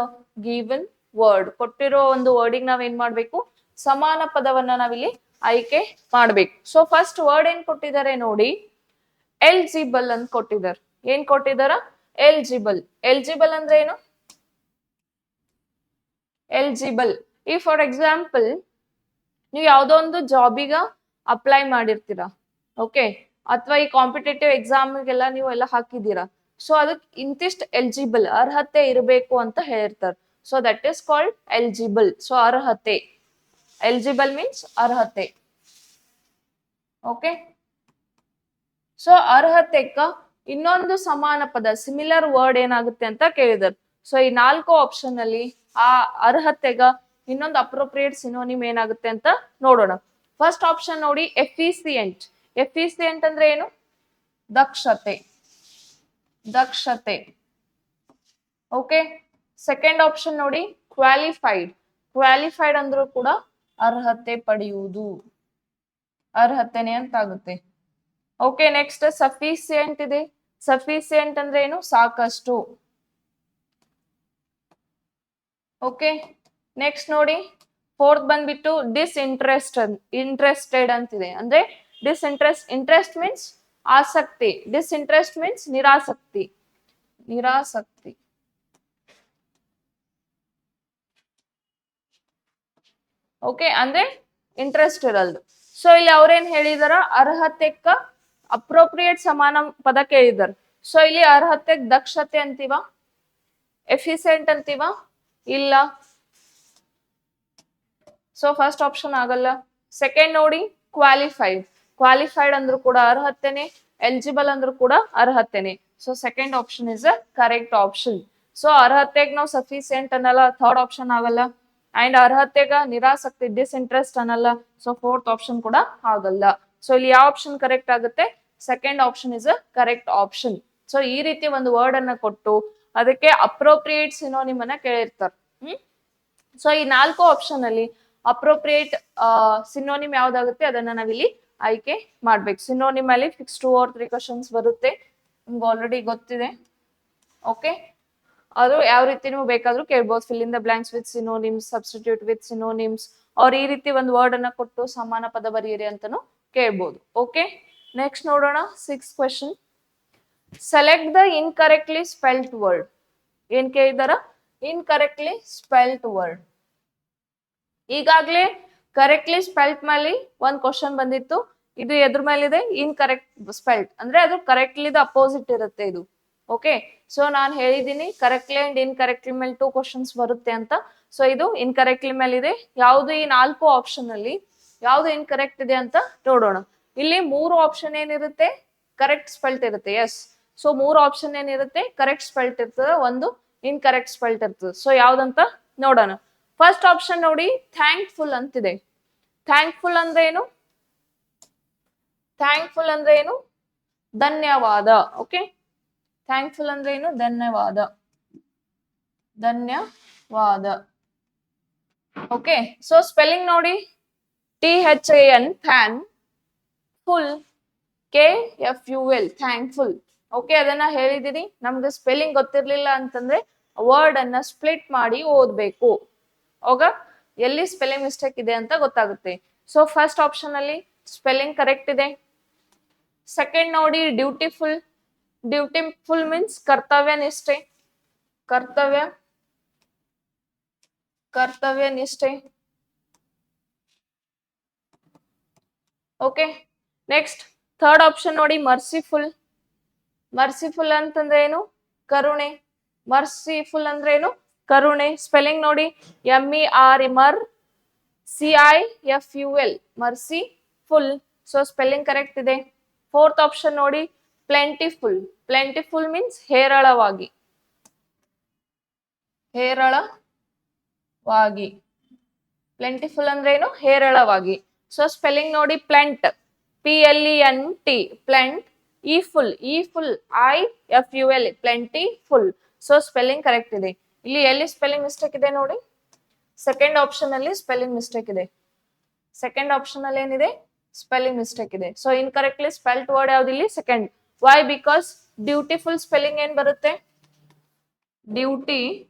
given word. ಕೊಟ್ಟಿರೋ ಒಂದು ವರ್ಡಿಗೆ ನಾವೇನ್ ಮಾಡ್ಬೇಕು, ಸಮಾನ ಪದವನ್ನ ನಾವಿಲ್ಲಿ ಆಯ್ಕೆ ಮಾಡ್ಬೇಕು. ಸೊ ಫಸ್ಟ್ ವರ್ಡ್ ಏನ್ ಕೊಟ್ಟಿದ್ದಾರೆ ನೋಡಿ, ಎಲಿಜಿಬಲ್ ಅಂತ ಕೊಟ್ಟಿದ್ದಾರೆ. ಏನ್ ಕೊಟ್ಟಿದಾರ, ಎಲಿಜಿಬಲ್ ಅಂದ್ರೆ ಏನು, ಎಲಿಜಿಬಲ್. ಈ ಫಾರ್ ಎಕ್ಸಾಂಪಲ್ ನೀವು ಯಾವ್ದೋ ಒಂದು ಜಾಬಿಗ ಅಪ್ಲೈ ಮಾಡಿರ್ತೀರಾ, ಓಕೆ, ಅಥವಾ ಈ ಕಾಂಪಿಟೇಟಿವ್ ಎಕ್ಸಾಮ್ಗೆಲ್ಲ ನೀವು ಎಲ್ಲ ಹಾಕಿದ್ದೀರಾ. ಸೊ ಅದಕ್ಕೆ ಇಂತಿಷ್ಟು ಎಲಿಜಿಬಲ್ ಅರ್ಹತೆ ಇರಬೇಕು ಅಂತ ಹೇಳಿರ್ತಾರೆ. So that is called eligible. So ಅರ್ಹತೆ, ಎಲಿಜಿಬಲ್ ಮೀನ್ಸ್ ಅರ್ಹತೆ. ಓಕೆ, ಸೊ ಅರ್ಹತೆಕ್ಕ ಇನ್ನೊಂದು ಸಮಾನ ಪದ ಸಿಮಿಲರ್ ವರ್ಡ್ ಏನಾಗುತ್ತೆ ಅಂತ ಕೇಳಿದಾರೆ. ಸೊ ಈ 4 ಆಪ್ಷನ್ ಅಲ್ಲಿ ಆ ಅರ್ಹತೆಗ ಇನ್ನೊಂದು ಅಪ್ರೋಪ್ರಿಯೇಟ್ ಸಿನೋನಿಮ್ ಏನಾಗುತ್ತೆ ಅಂತ ನೋಡೋಣ. ಫಸ್ಟ್ ಆಪ್ಷನ್ ನೋಡಿ ಎಫಿಸಿಯೆಂಟ್. ಎಫಿಸಿಯೆಂಟ್ ಅಂದ್ರೆ ಏನು, ದಕ್ಷತೆ. ಓಕೆ, ಸೆಕೆಂಡ್ ಆಪ್ಷನ್ ನೋಡಿ ಕ್ವಾಲಿಫೈಡ್ ಅಂದ್ರೂ ಕೂಡ ಅರ್ಹತೆ ಪಡೆಯುವುದು, ಅರ್ಹತೆನೆ ಅಂತ ಆಗುತ್ತೆ. ಓಕೆ, ನೆಕ್ಸ್ಟ್ ಸಫಿಸಿಯೆಂಟ್ ಇದೆ. ಸಫಿಸಿಯೆಂಟ್ ಅಂದ್ರೆ ಏನು, ಸಾಕಷ್ಟು. ಓಕೆ, ನೆಕ್ಸ್ಟ್ ನೋಡಿ ಫೋರ್ತ್ ಬಂದ್ಬಿಟ್ಟು ಇಂಟ್ರೆಸ್ಟೆಡ್ ಅಂತಿದೆ. ಅಂದ್ರೆ ಇಂಟ್ರೆಸ್ಟ್ ಮೀನ್ಸ್ ಆಸಕ್ತಿ, ಡಿಸ್ಇಂಟ್ರೆಸ್ಟ್ ಮೀನ್ಸ್ ನಿರಾಸಕ್ತಿ. ಓಕೆ, ಅಂದ್ರೆ ಇಂಟ್ರೆಸ್ಟ್ ಇರಲ್ದು. ಸೊ ಇಲ್ಲಿ ಅವ್ರೇನ್ ಹೇಳಿದಾರ, ಅರ್ಹತೆಕ್ಕ ಅಪ್ರೋಪ್ರಿಯೇಟ್ ಸಮಾನ ಪದ ಕೇಳಿದಾರೆ. ಸೊ ಇಲ್ಲಿ ಅರ್ಹತೆಗ್ ದಕ್ಷತೆ ಅಂತೀವ, ಎಫಿಸಿಯೆಂಟ್ ಅಂತೀವ, ಇಲ್ಲ. ಸೊ ಫಸ್ಟ್ ಆಪ್ಷನ್ ಆಗಲ್ಲ. ಸೆಕೆಂಡ್ ನೋಡಿ ಕ್ವಾಲಿಫೈಡ್ ಅಂದ್ರೂ ಕೂಡ ಅರ್ಹತೆನೆ, ಎಲಿಜಿಬಲ್ ಅಂದ್ರೂ ಕೂಡ ಅರ್ಹತೆನೆ. So second option is a correct option. So ಅರ್ಹತೆಗ್ ನಾವು ಸಫಿಸಿಯೆಂಟ್ ಅನ್ನಲ್ಲ, ಥರ್ಡ್ ಆಪ್ಷನ್ ಆಗಲ್ಲ. ಅಂಡ್ ಅರ್ಹತೆಗ ನಿರಾಸಕ್ತಿ ಡಿಸ್ಇಂಟ್ರೆಸ್ಟ್ ಅನ್ನಲ್ಲ. ಸೊ ಫೋರ್ತ್ ಆಪ್ಷನ್ ಕೂಡ ಆಗಲ್ಲ. ಸೊ ಇಲ್ಲಿ ಯಾವ ಆಪ್ಷನ್ ಕರೆಕ್ಟ್ ಆಗುತ್ತೆ, second option is a correct option. So ಈ ರೀತಿ ಒಂದು ವರ್ಡ್ ಅನ್ನ ಕೊಟ್ಟು ಅದಕ್ಕೆ ಅಪ್ರೋಪ್ರಿಯೇಟ್ ಸಿನೋನಿಮ್ ಅನ್ನ ಕೇಳಿರ್ತಾರೆ. ಸೊ ಈ 4 ಆಪ್ಷನ್ ಅಲ್ಲಿ ಅಪ್ರೋಪ್ರಿಯೇಟ್ ಸಿನೋನಿಮ್ ಯಾವ್ದಾಗುತ್ತೆ ಅದನ್ನ ನಾವಿಲ್ಲಿ ಆಯ್ಕೆ ಮಾಡ್ಬೇಕು. ಸಿನೋನಿಮ್ ಅಲ್ಲಿ 2 or 3 ಕ್ವಶನ್ಸ್ ಬರುತ್ತೆ, ನಿಮ್ಗೆ ಆಲ್ರೆಡಿ ಗೊತ್ತಿದೆ. ಓಕೆ, ಅದು ಯಾವ ರೀತಿ ನೀವು ಬೇಕಾದ್ರೂ ಕೇಳ್ಬೋದು. Fill in the blanks with synonyms, substitute with synonyms, ಅವ್ರ ಈ ರೀತಿ ಒಂದು ವರ್ಡ್ ಅನ್ನ ಕೊಟ್ಟು ಸಮಾನ ಪದ ಬರೆಯಿರಿ ಅಂತಾನು ಕೇಳ್ಬೋದು. ಓಕೆ, ನೆಕ್ಸ್ಟ್ ನೋಡೋಣ 6th question. Select the incorrectly spelt word. ಏನ್ ಕೇಳಿದಾರ, ಇನ್ಕರೆಕ್ಟ್ಲಿ ಸ್ಪೆಲ್ಟ್ ವರ್ಡ್. ಈಗಾಗ್ಲೇ ಕರೆಕ್ಟ್ಲಿ ಸ್ಪೆಲ್ಟ್ ಮೇಲೆ ಒಂದ್ ಕ್ವಶನ್ ಬಂದಿತ್ತು. ಇದು ಎದ್ರ ಮೇಲಿದೆ, ಇನ್ಕರೆಕ್ಟ್ ಸ್ಪೆಲ್ಟ್ ಅಂದ್ರೆ ಅದು ಕರೆಕ್ಟ್ಲಿ ಅಪೋಸಿಟ್ ಇರುತ್ತೆ ಇದು. ಓಕೆ, ಸೊ ನಾನು ಹೇಳಿದೀನಿ ಕರೆಕ್ಟ್ಲಿ ಅಂಡ್ ಇನ್ಕರೆಕ್ಟ್ಲಿ ಮೇಲೆ 2 ಕ್ವಶನ್ಸ್ ಬರುತ್ತೆ ಅಂತ. ಸೊ ಇದು ಇನ್ಕರೆಕ್ಟ್ಲಿ ಮೇಲೆ ಇದೆ. ಯಾವ್ದು ಈ 4 ಆಪ್ಷನ್ ಅಲ್ಲಿ ಯಾವ್ದು ಇನ್ಕರೆಕ್ಟ್ ಇದೆ ಅಂತ ನೋಡೋಣ. ಇಲ್ಲಿ 3 ಆಪ್ಷನ್ ಏನಿರುತ್ತೆ, ಕರೆಕ್ಟ್ ಸ್ಪೆಲ್ಟ್ ಇರುತ್ತೆ. ಎಸ್, ಸೊ 3 ಆಪ್ಷನ್ ಏನಿರುತ್ತೆ, ಕರೆಕ್ಟ್ ಸ್ಪೆಲ್ಟ್ ಇರ್ತದೆ, ಒಂದು ಇನ್ಕರೆಕ್ಟ್ ಸ್ಪೆಲ್ಟ್ ಇರ್ತದೆ. ಸೊ ಯಾವ್ದಂತ ನೋಡೋಣ. ಫಸ್ಟ್ ಆಪ್ಷನ್ ನೋಡಿ, ಥ್ಯಾಂಕ್ಫುಲ್ ಅಂತಿದೆ. ಥ್ಯಾಂಕ್ಫುಲ್ ಅಂದ್ರೆ ಏನು? ಥ್ಯಾಂಕ್ಫುಲ್ ಅಂದ್ರೆ ಏನು? ಧನ್ಯವಾದ. ಓಕೆ, ಥ್ಯಾಂಕ್ಫುಲ್ ಅಂದ್ರೆ ಏನು? ಧನ್ಯವಾದ. ಧನ್ಯವಾದ. ಓಕೆ, ಸೊ ಸ್ಪೆಲ್ಲಿಂಗ್ ನೋಡಿ, THAN, than, ful, KFUL, thankful. Okay, ಅದನ್ನ ಹೇಳಿದೀನಿ. ನಮ್ಗೆ ಸ್ಪೆಲ್ಲಿಂಗ್ ಗೊತ್ತಿರ್ಲಿಲ್ಲ ಅಂತಂದ್ರೆ ವರ್ಡ್ ಅನ್ನ ಸ್ಪ್ಲಿಟ್ ಮಾಡಿ ಓದ್ಬೇಕು. ಹೋಗ ಎಲ್ಲಿ ಸ್ಪೆಲ್ಲಿಂಗ್ ಮಿಸ್ಟೇಕ್ ಇದೆ ಅಂತ ಗೊತ್ತಾಗುತ್ತೆ. ಸೊ ಫಸ್ಟ್ ಆಪ್ಷನ್ ಅಲ್ಲಿ ಸ್ಪೆಲ್ಲಿಂಗ್ ಕರೆಕ್ಟ್ ಇದೆ. ಸೆಕೆಂಡ್ ನೋಡಿ, ಡ್ಯೂಟಿಫುಲ್. ಡ್ಯೂಟಿಫುಲ್ ಮೀನ್ಸ್ ಕರ್ತವ್ಯ ನಿಷ್ಠೆ. ಕರ್ತವ್ಯ ನಿಷ್ಠೆ. ಓಕೆ, ನೆಕ್ಸ್ಟ್ ಥರ್ಡ್ ಆಪ್ಷನ್ ನೋಡಿ, ಮರ್ಸಿಫುಲ್. ಮರ್ಸಿಫುಲ್ ಅಂತಂದ್ರೆ ಏನು? ಕರುಣೆ. ಮರ್ಸಿಫುಲ್ ಅಂದ್ರೆ ಏನು? ಕರುಣೆ. ಸ್ಪೆಲ್ಲಿಂಗ್ ನೋಡಿ, MERCIFUL, merciful. So spelling correct ಇದೆ. ಫೋರ್ತ್ ಆಪ್ಷನ್ ನೋಡಿ, ಪ್ಲೆಂಟಿಫುಲ್. ಪ್ಲೆಂಟಿಫುಲ್ ಮೀನ್ಸ್ ಹೇರಳವಾಗಿ. ಹೇರಳವಾಗಿ. ಪ್ಲೆಂಟಿಫುಲ್ ಅಂದ್ರೆ ಏನು? ಹೇರಳವಾಗಿ. ಸೊ ಸ್ಪೆಲ್ಲಿಂಗ್ ನೋಡಿ, plent, PLENT, plent. Iful, IFUL, plentiful. So spelling correct ಇದೆ. ಇಲ್ಲಿ ಎಲ್ಲಿ ಸ್ಪೆಲ್ಲಿಂಗ್ ಮಿಸ್ಟೇಕ್ ಇದೆ ನೋಡಿ, ಸೆಕೆಂಡ್ ಆಪ್ಷನ್ ಅಲ್ಲಿ ಸ್ಪೆಲ್ಲಿಂಗ್ ಮಿಸ್ಟೇಕ್ ಇದೆ. ಸೆಕೆಂಡ್ ಆಪ್ಷನ್ ಅಲ್ಲಿ ಏನಿದೆ? ಸ್ಪೆಲ್ಲಿಂಗ್ ಮಿಸ್ಟೇಕ್ ಇದೆ. ಸೊ ಇನ್ಕರೆಕ್ಟ್ಲಿ ಸ್ಪೆಲ್ಟ್ ವರ್ಡ್ ಯಾವ್ದು ಇಲ್ಲಿ? Second. Why? Because dutiful spelling ಏನ್ ಬರುತ್ತೆ? ಡ್ಯೂಟಿಫುಲ್,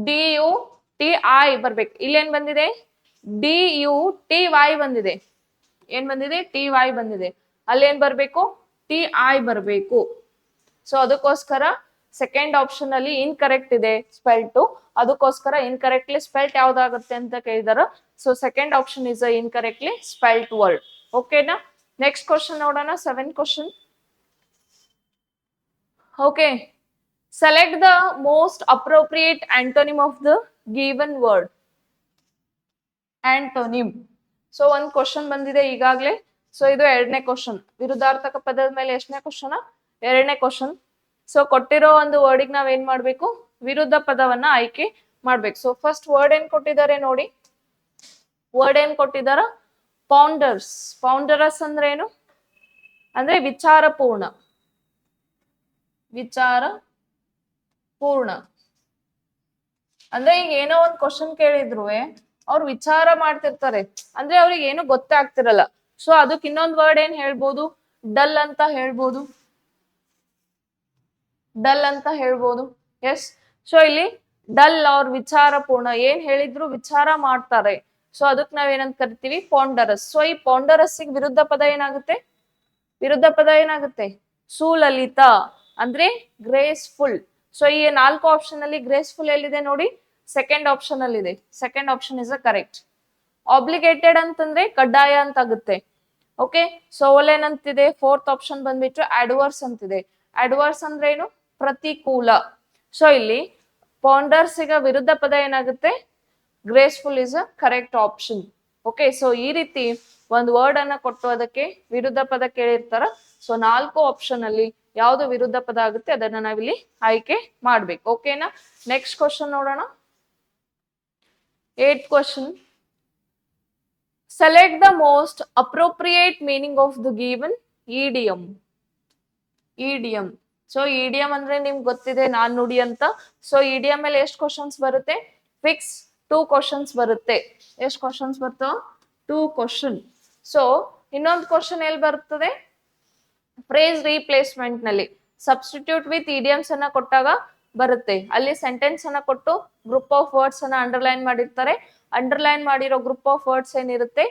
DUTI ಬರ್ಬೇಕು. ಇಲ್ಲಿ ಏನ್ ಬಂದಿದೆ? DUTY ಬಂದಿದೆ. ಏನ್ ಬಂದಿದೆ? TY ಬಂದಿದೆ. ಅಲ್ಲಿ ಏನ್ ಬರ್ಬೇಕು? TI ಬರ್ಬೇಕು. ಸೊ ಅದಕ್ಕೋಸ್ಕರ ಸೆಕೆಂಡ್ ಆಪ್ಷನ್ ಅಲ್ಲಿ ಇನ್ಕರೆಕ್ಟ್ ಇದೆ ಸ್ಪೆಲ್ಟ್. ಅದಕ್ಕೋಸ್ಕರ ಇನ್ಕರೆಕ್ಟ್ಲಿ ಸ್ಪೆಲ್ಟ್ ಯಾವ್ದಾಗುತ್ತೆ ಅಂತ ಕೇಳಿದಾರ. So second option is a incorrectly spelt word. ಓಕೆನಾ? ನೆಕ್ಸ್ಟ್ ಕ್ವಶನ್ ನೋಡೋಣ, 7th question. Okay, select the most appropriate antonym of the given word. Antonym. So ಒಂದ್ ಕ್ವಶನ್ ಬಂದಿದೆ ಈಗಾಗ್ಲೇ. ಸೊ ಇದು 2ನೇ ಕ್ವಶನ್. ವಿರುದ್ಧಾರ್ಥಕ ಪದದ ಮೇಲೆ ಎಷ್ಟನೇ ಕ್ವಶನ್? 2ನೇ ಕ್ವಶನ್. ಸೊ ಕೊಟ್ಟಿರೋ ಒಂದು ವರ್ಡಿಗೆ ನಾವ್ ಏನ್ ಮಾಡ್ಬೇಕು? ವಿರುದ್ಧ ಪದವನ್ನ ಆಯ್ಕೆ ಮಾಡ್ಬೇಕು. ಸೊ ಫಸ್ಟ್ ವರ್ಡ್ ಏನ್ ಕೊಟ್ಟಿದ್ದಾರೆ ನೋಡಿ. ವರ್ಡ್ ಏನ್ ಕೊಟ್ಟಿದಾರ? ಪೌಂಡರ್ಸ್. ಪೌಂಡರಸ್ ಅಂದ್ರೆ ಏನು? ಅಂದ್ರೆ ವಿಚಾರಪೂರ್ಣ. ವಿಚಾರ ಪೂರ್ಣ ಅಂದ್ರೆ ಈಗ ಏನೋ ಒಂದ್ ಕ್ವಶನ್ ಕೇಳಿದ್ರು ಅವ್ರು ವಿಚಾರ ಮಾಡ್ತಿರ್ತಾರೆ, ಅಂದ್ರೆ ಅವ್ರಿಗೆ ಏನು ಗೊತ್ತೇ ಆಗ್ತಿರಲ್ಲ. ಸೊ ಅದಕ್ಕೆ ಇನ್ನೊಂದ್ ವರ್ಡ್ ಏನ್ ಹೇಳ್ಬೋದು? ಡಲ್ ಅಂತ ಹೇಳ್ಬೋದು. ಡಲ್ ಅಂತ ಹೇಳ್ಬೋದು. ಎಸ್, ಸೊ ಇಲ್ಲಿ ಡಲ್ ಅವ್ರ ವಿಚಾರ ಪೂರ್ಣ, ಏನ್ ಹೇಳಿದ್ರು ವಿಚಾರ ಮಾಡ್ತಾರೆ. ಸೊ ಅದಕ್ಕೆ ನಾವ್ ಏನಂತ ಕರಿತೀವಿ? ಪೌಂಡರಸ್. ಸೊ ಈ ಪೌಂಡರಸ್ಸಿಗೆ ವಿರುದ್ಧ ಪದ ಏನಾಗುತ್ತೆ? ವಿರುದ್ಧ ಪದ ಏನಾಗುತ್ತೆ? ಸುಲಲಿತ ಅಂದ್ರೆ ಗ್ರೇಸ್ಫುಲ್. ಸೊ ಈ 4 ಆಪ್ಷನ್ ಅಲ್ಲಿ ಗ್ರೇಸ್ಫುಲ್ ಎಲ್ಲಿದೆ ನೋಡಿ? ಸೆಕೆಂಡ್ ಆಪ್ಷನ್ ಅಲ್ಲಿ ಇದೆ. Second option is a correct. Obligated ಅಂತಂದ್ರೆ ಕಡ್ಡಾಯ ಅಂತ ಆಗುತ್ತೆ. ಓಕೆ, ಸೊ ಏನಂತಿದೆ? ಫೋರ್ತ್ ಆಪ್ಷನ್ ಬಂದ್ಬಿಟ್ಟು ಅಡ್ವರ್ಸ್ ಅಂತಿದೆ. ಅಡ್ವರ್ಸ್ ಅಂದ್ರೆ ಏನು? ಪ್ರತಿಕೂಲ. ಸೊ ಇಲ್ಲಿ ಪೌಂಡರ್ಸ್ ಗ ವಿರುದ್ಧ ಪದ ಏನಾಗುತ್ತೆ? Graceful is a correct option. Okay, so ಈ ರೀತಿ ಒಂದು ವರ್ಡ್ ಅನ್ನ ಕೊಟ್ಟು ಅದಕ್ಕೆ ವಿರುದ್ಧ ಪದ ಕೇಳಿರ್ತಾರ. ಸೊ 4 ಆಪ್ಷನ್ ಅಲ್ಲಿ ಯಾವ್ದು ವಿರುದ್ಧ ಪದ ಆಗುತ್ತೆ ಅದನ್ನ ನಾವಿಲ್ಲಿ ಆಯ್ಕೆ ಮಾಡ್ಬೇಕು. ಓಕೆನಾ? ನೆಕ್ಸ್ಟ್ ಕ್ವಶನ್ ನೋಡೋಣ, 8th question. Select the most appropriate meaning of the given idiom. Idiom. So idiom ಅಂದ್ರೆ ನಿಮ್ಗೆ ಗೊತ್ತಿದೆ, ನಾನ್ ನುಡಿ ಅಂತ. ಸೊ ಇಡಿಯಂ ಮೇಲೆ ಎಷ್ಟು ಕ್ವಶನ್ಸ್ ಬರುತ್ತೆ? ಫಿಕ್ಸ್ 2 ಕ್ವಶನ್ಸ್ ಬರುತ್ತೆ. ಎಷ್ಟು ಕ್ವಶನ್ಸ್ ಬರ್ತಾವ? 2 ಕ್ವಶನ್. ಸೊ ಇನ್ನೊಂದು ಕ್ವಶನ್ ಎಲ್ಲಿ ಬರ್ತದೆ? ಫ್ರೇಸ್ ರೀಪ್ಲೇಸ್ಮೆಂಟ್ ನಲ್ಲಿ ಸಬ್ಸ್ಟಿಟ್ಯೂಟ್ ವಿತ್ ಇಡಿಯಮ್ಸ್ ಅನ್ನ ಕೊಟ್ಟಾಗ ಬರುತ್ತೆ. ಅಲ್ಲಿ ಸೆಂಟೆನ್ಸ್ ಅನ್ನ ಕೊಟ್ಟು ಗ್ರೂಪ್ ಆಫ್ ವರ್ಡ್ಸ್ ಅನ್ನ ಅಂಡರ್ಲೈನ್ ಮಾಡಿರ್ತಾರೆ. ಅಂಡರ್ಲೈನ್ ಮಾಡಿರೋ ಗ್ರೂಪ್ ಆಫ್ ವರ್ಡ್ಸ್ ಏನಿರುತ್ತೆ?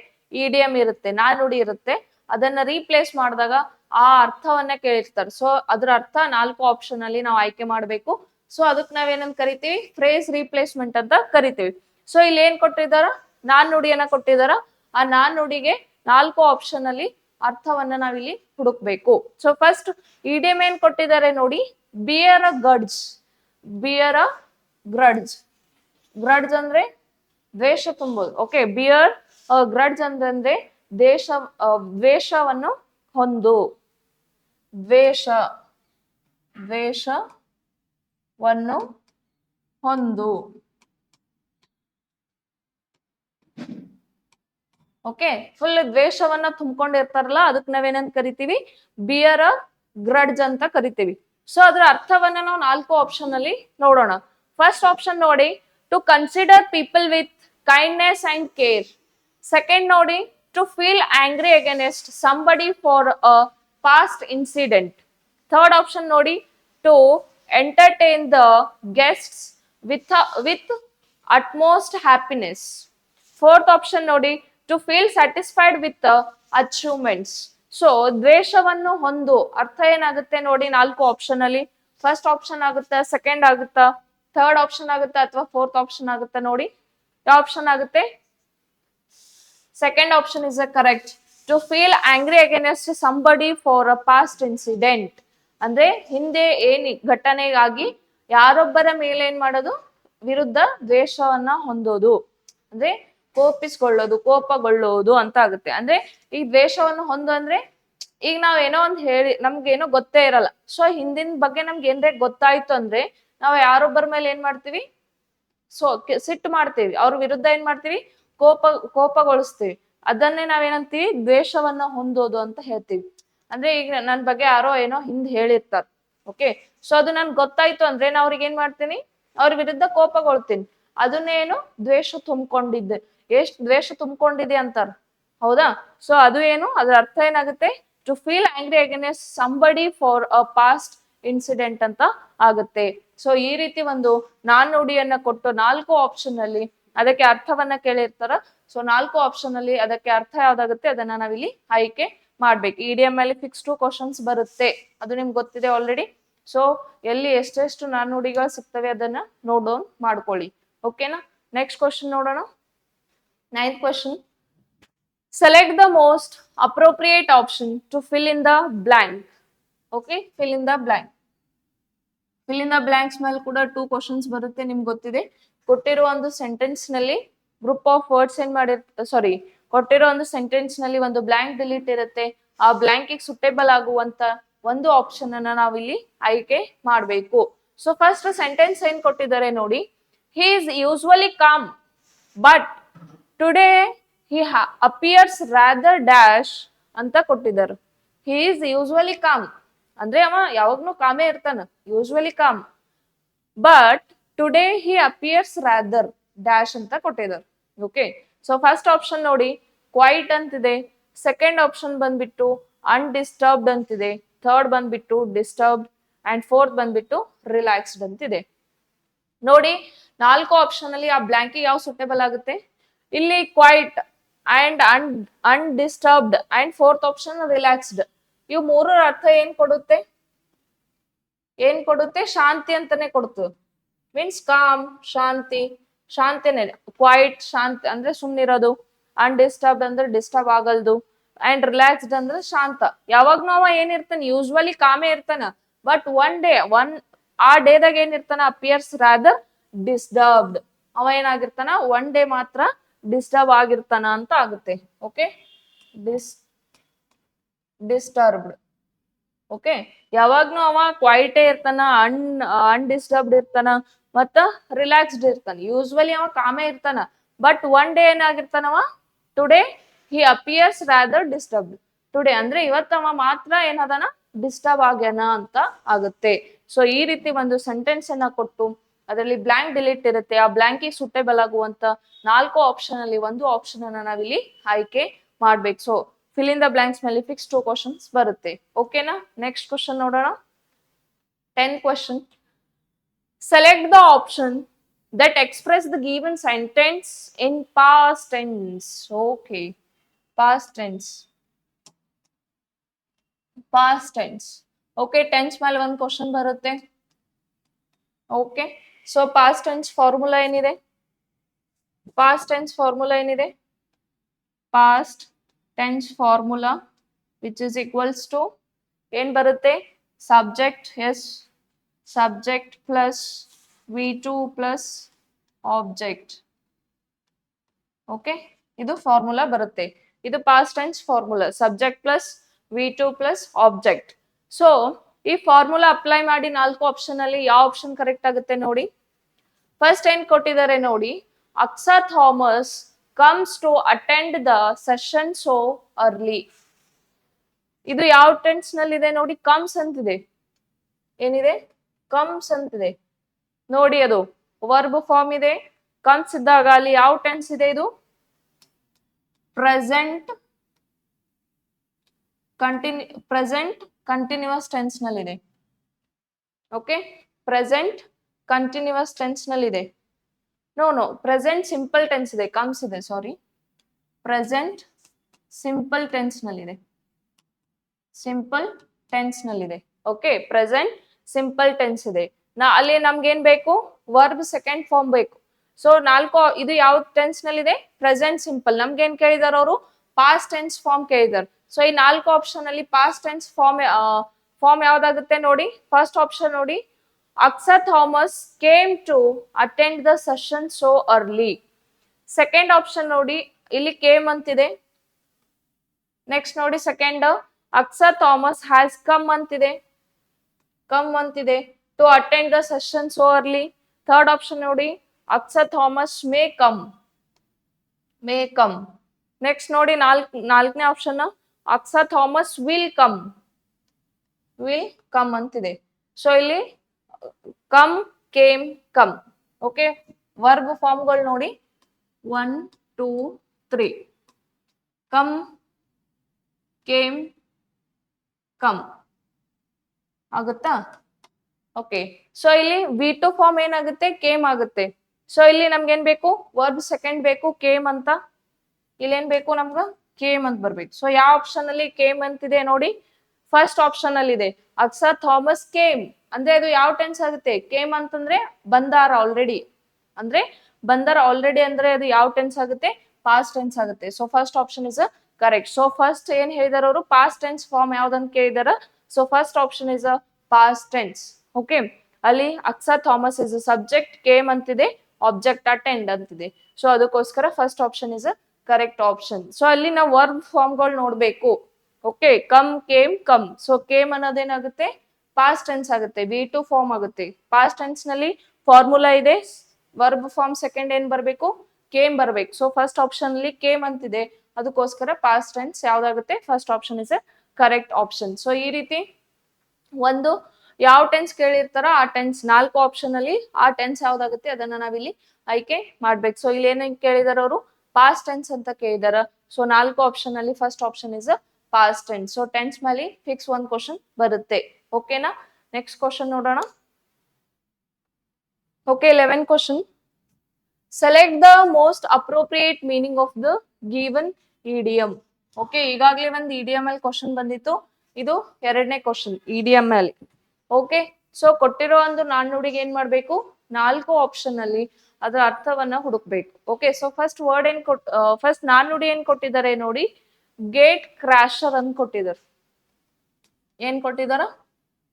ಇಡಿಯಂ ಇರುತ್ತೆ, ನಾನುಡಿ ಇರುತ್ತೆ. ಅದನ್ನ ರೀಪ್ಲೇಸ್ ಮಾಡಿದಾಗ ಆ ಅರ್ಥವನ್ನ ಕೇಳಿರ್ತಾರೆ. ಸೊ ಅದ್ರ ಅರ್ಥ 4 ಆಪ್ಷನ್ ಅಲ್ಲಿ ನಾವು ಆಯ್ಕೆ ಮಾಡ್ಬೇಕು. ಸೊ ಅದಕ್ಕೆ ನಾವೇನಂತ ಕರಿತೀವಿ? ಫ್ರೇಸ್ ರೀಪ್ಲೇಸ್ಮೆಂಟ್ ಅಂತ ಕರಿತೀವಿ. ಸೊ ಇಲ್ಲಿ ಏನ್ ಕೊಟ್ಟಿದಾರ? ನಾನುಡಿಯನ್ನ ಕೊಟ್ಟಿದಾರ. ಆ ನಾನುಡಿಗೆ 4 ಆಪ್ಷನ್ ಅಲ್ಲಿ ಅರ್ಥವನ್ನ ನಾವಿಲ್ಲಿ ಹುಡುಕ್ಬೇಕು. ಸೊ ಫಸ್ಟ್ ಇಡಿಯಂ ಏನ್ ಕೊಟ್ಟಿದ್ದಾರೆ ನೋಡಿ, ಬಿಯರ್ ಅ ಗಡ್ಜ್. ಬಿಯರ್ ಅ ಗ್ರಡ್ಜ್. ಗ್ರಡ್ಜ್ ಅಂದ್ರೆ ದ್ವೇಷ ತುಂಬೋದು. ಓಕೆ, ಬಿಯರ್ ಗ್ರಡ್ಜ್ ಅಂದ್ರೆ ದೇಶ ದ್ವೇಷವನ್ನು ಹೊಂದು, ದ್ವೇಷವನ್ನು ಹೊಂದು. ಓಕೆ, ಫುಲ್ ದ್ವೇಷವನ್ನ ತುಂಬಿಕೊಂಡಿರ್ತಾರಲ್ಲ, ಅದಕ್ಕೆ ನಾವೇನಂತ ಕರಿತೀವಿ, ಬಿಯರ್ ಅ ಗ್ರಡ್ಜ್ ಅಂತ ಕರಿತೀವಿ. ಸೊ ಅದರ ಅರ್ಥವನ್ನ ನಾವು 4 ಆಪ್ಷನ್ ಅಲ್ಲಿ ನೋಡೋಣ. ಫಸ್ಟ್ ಆಪ್ಷನ್ ನೋಡಿ, to consider people with kindness and care. Second ನೋಡಿ, to feel angry against somebody for a past incident. Third option ನೋಡಿ, to entertain the guests with utmost happiness. Fourth option ನೋಡಿ, to feel satisfied with achievements. So ದ್ವೇಷವನ್ನು ಹೊಂದು ಅರ್ಥ ಏನಾಗುತ್ತೆ ನೋಡಿ 4 option ಅಲ್ಲಿ. First option ಆಗುತ್ತಾ, ಸೆಕೆಂಡ್ ಆಗುತ್ತಾ, ಥರ್ಡ್ ಆಪ್ಷನ್ ಆಗುತ್ತಾ, ಅಥವಾ ಫೋರ್ತ್ ಆಪ್ಷನ್ ಆಗುತ್ತಾ? ನೋಡಿ ಯಾವ ಆಪ್ಷನ್ ಆಗುತ್ತೆ? Second option is a correct. To feel angry against somebody for a past incident. ಅಂದ್ರೆ ಹಿಂದೆ ಏನ್ ಘಟನೆಗಾಗಿ ಯಾರೊಬ್ಬರ ಮೇಲೆ ಏನ್ ಮಾಡೋದು, ವಿರುದ್ಧ ದ್ವೇಷವನ್ನ ಹೊಂದೋದು, ಅಂದ್ರೆ ಕೋಪಗೊಳ್ಳೋದು ಅಂತ ಆಗುತ್ತೆ. ಅಂದ್ರೆ ಈ ದ್ವೇಷವನ್ನು ಹೊಂದು ಅಂದ್ರೆ, ಈಗ ನಾವ್ ಏನೋ ಒಂದ್ ಹೇಳಿ ನಮ್ಗೇನೋ ಗೊತ್ತೇ ಇರಲ್ಲ, ಸೊ ಹಿಂದಿನ ಬಗ್ಗೆ ನಮ್ಗೆ ಏನ್ರೆ ಗೊತ್ತಾಯ್ತು ಅಂದ್ರೆ ನಾವ್ ಯಾರೊಬ್ಬರ ಮೇಲೆ ಏನ್ ಮಾಡ್ತೀವಿ, ಸೊ ಸಿಟ್ಟು ಮಾಡ್ತೀವಿ, ಅವ್ರ ವಿರುದ್ಧ ಏನ್ ಮಾಡ್ತೀವಿ, ಕೋಪಗೊಳಿಸ್ತೀವಿ. ಅದನ್ನೇ ನಾವೇನಂತೀವಿ, ದ್ವೇಷವನ್ನ ಹೊಂದೋದು ಅಂತ ಹೇಳ್ತೀವಿ. ಅಂದ್ರೆ ಈಗ ನನ್ ಬಗ್ಗೆ ಯಾರೋ ಏನೋ ಹಿಂದ್ ಹೇಳಿರ್ತಾರ, ಓಕೆ, ಸೊ ಅದು ನನ್ಗೆ ಗೊತ್ತಾಯ್ತು ಅಂದ್ರೆ ನಾ ಅವ್ರಿಗೆ ಏನ್ ಮಾಡ್ತೀನಿ, ಅವ್ರ ವಿರುದ್ಧ ಕೋಪಗೊಳ್ತೀನಿ. ಅದನ್ನೇನು ದ್ವೇಷ ತುಂಬಿಕೊಂಡಿದ್ದೆ, ಎಷ್ಟ್ ದ್ವೇಷ ತುಂಬಿಕೊಂಡಿದೆ ಅಂತಾರ, ಹೌದಾ? ಸೊ ಅದು ಏನು, ಅದ್ರ ಅರ್ಥ ಏನಾಗುತ್ತೆ, to feel angry against somebody for a past incident ಅಂತ ಆಗುತ್ತೆ. ಸೊ ಈ ರೀತಿ ಒಂದು ನಾಣ್ಣುಡಿಯನ್ನ ಕೊಟ್ಟು 4 ಆಪ್ಷನ್ ಅಲ್ಲಿ ಅದಕ್ಕೆ ಅರ್ಥವನ್ನ ಕೇಳಿರ್ತಾರ. ಸೊ 4 ಆಪ್ಷನ್ ಅಲ್ಲಿ ಅದಕ್ಕೆ ಅರ್ಥ ಯಾವ್ದಾಗುತ್ತೆ ಅದನ್ನ ನಾವಿಲ್ಲಿ ಆಯ್ಕೆ ಮಾಡ್ಬೇಕು. ಇಡಿಎಂ ಅಲ್ಲಿ ಫಿಕ್ಸ್ 2 ಕ್ವಶನ್ಸ್ ಬರುತ್ತೆ, ಅದು ನಿಮ್ಗೆ ಗೊತ್ತಿದೆ ಆಲ್ರೆಡಿ. ಸೊ ಎಲ್ಲಿ ಎಷ್ಟೆಷ್ಟು ನಾಣ್ಣುಡಿಗಳು ಸಿಗ್ತವೆ ಅದನ್ನ ನೋಟ್ ಡೌನ್ ಮಾಡ್ಕೊಳ್ಳಿ, ಓಕೆನಾ? ನೆಕ್ಸ್ಟ್ ಕ್ವಶನ್ ನೋಡೋಣ. 9th question. Select the most appropriate option to fill in the blank. Okay, fill in the blank. Fill in the blanks ಮೇಲೆ ಕೂಡ 2 ಕ್ವಶನ್ಸ್ ಬರುತ್ತೆ, ನಿಮ್ಗೆ ಗೊತ್ತಿದೆ. ಕೊಟ್ಟಿರೋ ಒಂದು ಸೆಂಟೆನ್ಸ್ ನಲ್ಲಿ ಗ್ರೂಪ್ ಆಫ್ ವರ್ಡ್ಸ್ ಏನ್ ಕೊಟ್ಟಿರೋ ಒಂದು ಸೆಂಟೆನ್ಸ್ ನಲ್ಲಿ ಒಂದು ಬ್ಲಾಂಕ್ ಡಿಲೀಟ್ ಇರುತ್ತೆ. ಆ ಬ್ಲಾಂಕ್ ಸುಟೇಬಲ್ ಆಗುವಂತ ಒಂದು ಆಪ್ಷನ್ ಅನ್ನ ನಾವಿಲ್ಲಿ ಆಯ್ಕೆ ಮಾಡಬೇಕು. ಸೊ ಫಸ್ಟ್ ಸೆಂಟೆನ್ಸ್ ಏನ್ ಕೊಟ್ಟಿದ್ದಾರೆ ನೋಡಿ, he is usually com but today he appears rather dash ಅಂತ ಕೊಟ್ಟಿದ್ದಾರೆ. he is usually calm ಅಂದ್ರೆ ಅವ ಯಾವಾಗ್ಲೂ ಕಾಮೇ ಇರ್ತಾನ, usually com, but today he appears rather dash ಅಂತ ಕೊಟ್ಟಿದ್ದಾರೆ. ಓಕೆ, ಸೊ ಫಸ್ಟ್ ಆಪ್ಷನ್ ನೋಡಿ ಕ್ವೈಟ್ ಅಂತಿದೆ, ಸೆಕೆಂಡ್ ಆಪ್ಷನ್ ಬಂದ್ಬಿಟ್ಟು ಅನ್ಡಿಸ್ಟರ್ಬ್ಡ್ ಅಂತಿದೆ, ಥರ್ಡ್ ಬಂದ್ಬಿಟ್ಟು ಡಿಸ್ಟರ್ಬ್ಡ್ ಅಂಡ್ ಫೋರ್ತ್ ಬಂದ್ಬಿಟ್ಟು ರಿಲ್ಯಾಕ್ಸ್ಡ್ ಅಂತಿದೆ. ನೋಡಿ 4 ಆಪ್ಷನ್ ಅಲ್ಲಿ ಆ ಬ್ಲಾಂಕ್ ಯಾವ ಸೂಟೇಬಲ್ ಆಗುತ್ತೆ? ಇಲ್ಲಿ quiet and undisturbed and fourth option relaxed. ಇವು ಮೂರರ ಅರ್ಥ ಏನ್ ಕೊಡುತ್ತೆ? ಶಾಂತಿ ಅಂತಾನೆ ಕೊಡ್ತದೆ. ಮೀನ್ಸ್ ಕಾಮ್, ಶಾಂತಿನೇ. ಕ್ವೈಟ್ ಶಾಂತಿ ಅಂದ್ರೆ ಸುಮ್ಮನಿರೋದು, ಅನ್ಡಿಸ್ಟರ್ಬ್ಡ್ ಅಂದ್ರೆ ಡಿಸ್ಟರ್ಬ್ ಆಗಲ್ದು, ಅಂಡ್ ರಿಲ್ಯಾಕ್ಸ್ಡ್ ಅಂದ್ರೆ ಶಾಂತ. ಯಾವಾಗ್ನೂ ಅವ ಏನಿರ್ತಾನೆ, ಯೂಶುವಲಿ ಕಾಮೇ ಇರ್ತಾನ, ಬಟ್ ಆ ಡೇದಾಗ ಏನಿರ್ತಾನ, ಅಪಿಯರ್ಸ್ ರಾದರ್ ಡಿಸ್ಟರ್ಬ್ಡ್, ಅವ ಏನಾಗಿರ್ತಾನ ಒನ್ ಡೇ ಮಾತ್ರ ಡಿಸ್ಟರ್ಬ್ ಆಗಿರ್ತಾನ ಅಂತ ಆಗುತ್ತೆ. Okay, disturbed. ಓಕೆ, ಯಾವಾಗ್ನೂ ಅವ ಕ್ವೈಟೇ ಇರ್ತಾನ, ಅನ್ಡಿಸ್ಟರ್ಬ್ಡ್ ಇರ್ತಾನ, ಮತ್ತ ರಿಲ್ಯಾಕ್ಸ್ಡ್ ಇರ್ತಾನ. ಯೂಶುವಲಿ ಅವ ಕಾಮೇ ಇರ್ತಾನ, ಬಟ್ ಒನ್ ಡೇ ಏನಾಗಿರ್ತಾನವ, today he appears rather disturbed. Today ಅಂದ್ರೆ ಇವತ್ತವ ಮಾತ್ರ ಏನದಾನ, ಡಿಸ್ಟರ್ಬ್ ಆಗ್ಯಾನ ಅಂತ ಆಗುತ್ತೆ. ಸೊ ಈ ರೀತಿ ಒಂದು ಸೆಂಟೆನ್ಸ್ ಅನ್ನ ಕೊಟ್ಟು ಅದರಲ್ಲಿ ಬ್ಲಾಂಕ್ ಡಿಲೀಟ್ ಇರುತ್ತೆ, ಆ ಬ್ಲಾಂಕಿಗೆ ಸೂಟೇಬಲ್ ಆಗುವಂತ 4 ಆಪ್ಷನ್ ಅಲ್ಲಿ ಒಂದು ಆಪ್ಷನ್ ಅನ್ನ ನಾವಿಲ್ಲಿ ಆಯ್ಕೆ ಮಾಡ್ಬೇಕು. So fill in the blanks ಮೇಲೆ ಫಿಕ್ಸ್ 2 ಕ್ವಶನ್ಸ್ ಬರುತ್ತೆ, ಓಕೆನಾ? ನೆಕ್ಸ್ಟ್ ಕ್ವಶನ್ ನೋಡೋಣ. 10th question. Select the option that express the given sentence in past tense. Okay, past tense. Okay, tense ಮೇಲೆ ಒಂದು ಕ್ವಶನ್ ಬರುತ್ತೆ. Okay, so past tense formula ಏನಿದೆ? Past tense formula which is equals to ಏನ್ ಬರುತ್ತೆ? Subject plus V2 plus object. Okay, ಇದು formula ಬರುತ್ತೆ. ಇದು past tense formula, subject plus V2 plus object. So ಈ ಫಾರ್ಮುಲಾ ಅಪ್ಲೈ ಮಾಡಿ 4 option ಅಲ್ಲಿ ಯಾವ ಆಪ್ಷನ್ ಕರೆಕ್ಟ್ ಆಗುತ್ತೆ ನೋಡಿ. ಫಸ್ಟ್ ಏನ್ ಕೊಟ್ಟಿದ್ದಾರೆ ನೋಡಿ, Aksa Thomas comes to attend the session so early. ಇದು ಯಾವ ಟೆನ್ಸ್ ನಲ್ಲಿ ಇದೆ ನೋಡಿ, ಕಮ್ಸ್ ಅಂತಿದೆ. ಏನಿದೆ, ಕಮ್ಸ್ ಅಂತಿದೆ ನೋಡಿ. ಅದು ವರ್ಬ್ ಫಾರ್ಮ್ ಇದೆ. ಕಮ್ಸ್ ಇದ್ದಾಗ ಅಲ್ಲಿ ಯಾವ ಟೆನ್ಸ್ ಇದೆ, ಇದು ಪ್ರೆಸೆಂಟ್ ಕಂಟಿನ್ಯೂಸ್ ಟೆನ್ಸ್ ನಲ್ಲಿದೆ. ಓಕೆ, ಪ್ರೆಸೆಂಟ್ ಕಂಟಿನ್ಯೂಸ್ ಟೆನ್ಸ್ ನಲ್ಲಿದೆ. ನೋ ಪ್ರೆಸೆಂಟ್ ಸಿಂಪಲ್ ಟೆನ್ಸ್ ಇದೆ, ಕಮ್ಸ್ ಇದೆ, ಸಾರಿ. ಪ್ರೆಸೆಂಟ್ ಸಿಂಪಲ್ ಟೆನ್ಸ್ ನಲ್ಲಿದೆ, ಸಿಂಪಲ್ ಟೆನ್ಸ್ ನಲ್ಲಿದೆ. ಓಕೆ, ಪ್ರೆಸೆಂಟ್ ಸಿಂಪಲ್ ಟೆನ್ಸ್ ಇದೆ. ಅಲ್ಲಿ ನಮ್ಗೆ ಏನ್ ಬೇಕು, ವರ್ಬ್ ಸೆಕೆಂಡ್ ಫಾರ್ಮ್ ಬೇಕು. ಸೊ 4 ಇದು ಯಾವ ಟೆನ್ಸ್ ನಲ್ಲಿದೆ, ಪ್ರೆಸೆಂಟ್ ಸಿಂಪಲ್. ನಮ್ಗೆ ಏನ್ ಕೇಳಿದಾರ ಅವರು, ಪಾಸ್ಟ್ ಟೆನ್ಸ್ ಫಾರ್ಮ್ ಕೇಳಿದಾರೆ. ಸೊ ಈ 4 ಆಪ್ಷನ್ ಅಲ್ಲಿ ಪಾಸ್ಟ್ ಟೆನ್ಸ್ ಫಾರ್ಮ್ ಯಾವ್ದಾಗುತ್ತೆ ನೋಡಿ. ಫಸ್ಟ್ ಆಪ್ಷನ್ ನೋಡಿ, Aksa Thomas came to attend the session so early. Second option ನೋಡಿ, ಇಲ್ಲಿ ಕೇಮ್ ಅಂತಿದೆ. ನೆಕ್ಸ್ಟ್ ನೋಡಿ second, Aksa Thomas has come ಅಂತಿದೆ, ಕಮ್ ಅಂತಿದೆ to attend the session so early. Third option ನೋಡಿ, Aksa Thomas may come, may come. Next ನೋಡಿ ನಾಲ್ಕನೇ option, Aksa Thomas will come, will come ಅಂತಿದೆ. ಸೊ ಇಲ್ಲಿ come, came, come. Okay, verb ಫಾರ್ಮ್ಗಳು ನೋಡಿ, 1 2 3. ಕಮ್, ಕೇಮ್, ಕಮ್ ಆಗುತ್ತಾ. ಓಕೆ, ಸೊ ಇಲ್ಲಿ V2 ಫಾರ್ಮ್ ಏನಾಗುತ್ತೆ, ಕೇಮ್ ಆಗುತ್ತೆ. ಸೊ ಇಲ್ಲಿ ನಮ್ಗೆ ಏನ್ ಬೇಕು, ವರ್ಬ್ ಸೆಕೆಂಡ್ ಬೇಕು, ಕೇಮ್ ಅಂತ. ಇಲ್ಲಿ ಏನ್ ಬೇಕು ನಮ್ಗ, ಕೇಮ್ ಅಂತ ಬರ್ಬೇಕು. ಸೊ ಯಾವ ಆಪ್ಷನ್ ಅಲ್ಲಿ ಕೇಮ್ ಅಂತಿದೆ ನೋಡಿ, ಫಸ್ಟ್ ಆಪ್ಷನ್ ಅಲ್ಲಿ ಇದೆ. ಅಕ್ಸಾ ಥಾಮಸ್ ಕೇಮ್ ಅಂದ್ರೆ ಅದು ಯಾವ ಟೆನ್ಸ್ ಆಗುತ್ತೆ, ಕೇಮ್ ಅಂತಂದ್ರೆ ಬಂದಾರ ಆಲ್ರೆಡಿ, ಅಂದ್ರೆ ಬಂದಾರ ಆಲ್ರೆಡಿ ಅಂದ್ರೆ ಅದು ಯಾವ ಟೆನ್ಸ್ ಆಗುತ್ತೆ, ಪಾಸ್ಟ್ ಟೆನ್ಸ್ ಆಗುತ್ತೆ. So first option is correct. So first ಏನ್ ಹೇಳಿದಾರ ಅವರು, ಪಾಸ್ಟ್ ಟೆನ್ಸ್ ಫಾರ್ಮ್ ಯಾವ್ದಂತ ಕೇಳಿದಾರ. So first option is a past tense. Okay, ಅಲ್ಲಿ Aksa Thomas is subject, came ಅಂತಿದೆ, ಆಬ್ಜೆಕ್ಟ್ ಅಟೆಂಡ್ ಅಂತಿದೆ. ಸೊ ಅದಕ್ಕೋಸ್ಕರ first option is a correct option. So ಅಲ್ಲಿ ನಾವು ವರ್ಬ್ ಫಾರ್ಮ್ಗಳು ನೋಡ್ಬೇಕು. Okay, come, came, come. So came ಅನ್ನೋದೇನಾಗುತ್ತೆ, ಪಾಸ್ಟ್ ಟೆನ್ಸ್ ಆಗುತ್ತೆ, V2 ಫಾರ್ಮ್ ಆಗುತ್ತೆ. ಪಾಸ್ಟ್ ಟೆನ್ಸ್ ನಲ್ಲಿ ಫಾರ್ಮುಲಾ ಇದೆ, ವರ್ಬ್ ಫಾರ್ಮ್ ಸೆಕೆಂಡ್ ಏನ್ ಬರ್ಬೇಕು, ಕೇಮ್ ಬರ್ಬೇಕು. ಸೊ ಫಸ್ಟ್ ಆಪ್ಷನ್ ಅಲ್ಲಿ ಕೇಮ್ ಅಂತಿದೆ, ಅದಕ್ಕೋಸ್ಕರ ಪಾಸ್ಟ್ ಟೆನ್ಸ್ ಯಾವ್ದಾಗುತ್ತೆ, first option is a correct option. So ಈ ರೀತಿ ಒಂದು ಯಾವ ಟೆನ್ಸ್ ಕೇಳಿರ್ತಾರ ಆ ಟೆನ್ಸ್ 4 ಆಪ್ಷನ್ ಅಲ್ಲಿ ಆ ಟೆನ್ಸ್ ಯಾವ್ದಾಗುತ್ತೆ ಅದನ್ನ ನಾವಿಲ್ಲಿ ಆಯ್ಕೆ ಮಾಡ್ಬೇಕು. ಸೊ ಇಲ್ಲಿ ಏನೇನ್ ಕೇಳಿದಾರ ಅವರು, ಪಾಸ್ಟ್ ಟೆನ್ಸ್ ಅಂತ ಕೇಳಿದಾರ. ಸೊ 4 ಆಪ್ಷನ್ ಅಲ್ಲಿ first option is past tense. So tense ಮೇಲೆ ಫಿಕ್ಸ್ ಒಂದು ಕ್ವಶನ್ ಬರುತ್ತೆ. ಓಕೆನಾ, ನೆಕ್ಸ್ಟ್ ಕ್ವಶನ್ ನೋಡೋಣ. Okay, 11 question. Select the most appropriate meaning of the given idiom. Okay, ಈಗಾಗಲೇ ಒಂದು ಇಡಿಯಂ ಅಲ್ಲಿ ಕ್ವಶನ್ ಬಂದಿತ್ತು, ಇದು ಎರಡನೇ ಕ್ವಶನ್ ಇಡಿಯಂ ಅಲ್ಲಿ. ಓಕೆ, ಸೊ ಕೊಟ್ಟಿರೋ ಒಂದು ನಾಣ್ಣುಡಿಗೆ ಏನ್ ಮಾಡ್ಬೇಕು, 4 ಆಪ್ಷನ್ ಅಲ್ಲಿ ಅದರ ಅರ್ಥವನ್ನ ಹುಡುಕ್ಬೇಕು. ಓಕೆ, ಸೊ ಫಸ್ಟ್ ವರ್ಡ್ ಏನ್ ಫಸ್ಟ್ ನಾಣ್ಣುಡಿ ಏನ್ ಕೊಟ್ಟಿದ್ದಾರೆ ನೋಡಿ, ಗೇಟ್ ಕ್ರಾಶರ್ ಅಂತ ಕೊಟ್ಟಿದ್ದಾರೆ. ಏನ್ ಕೊಟ್ಟಿದಾರ,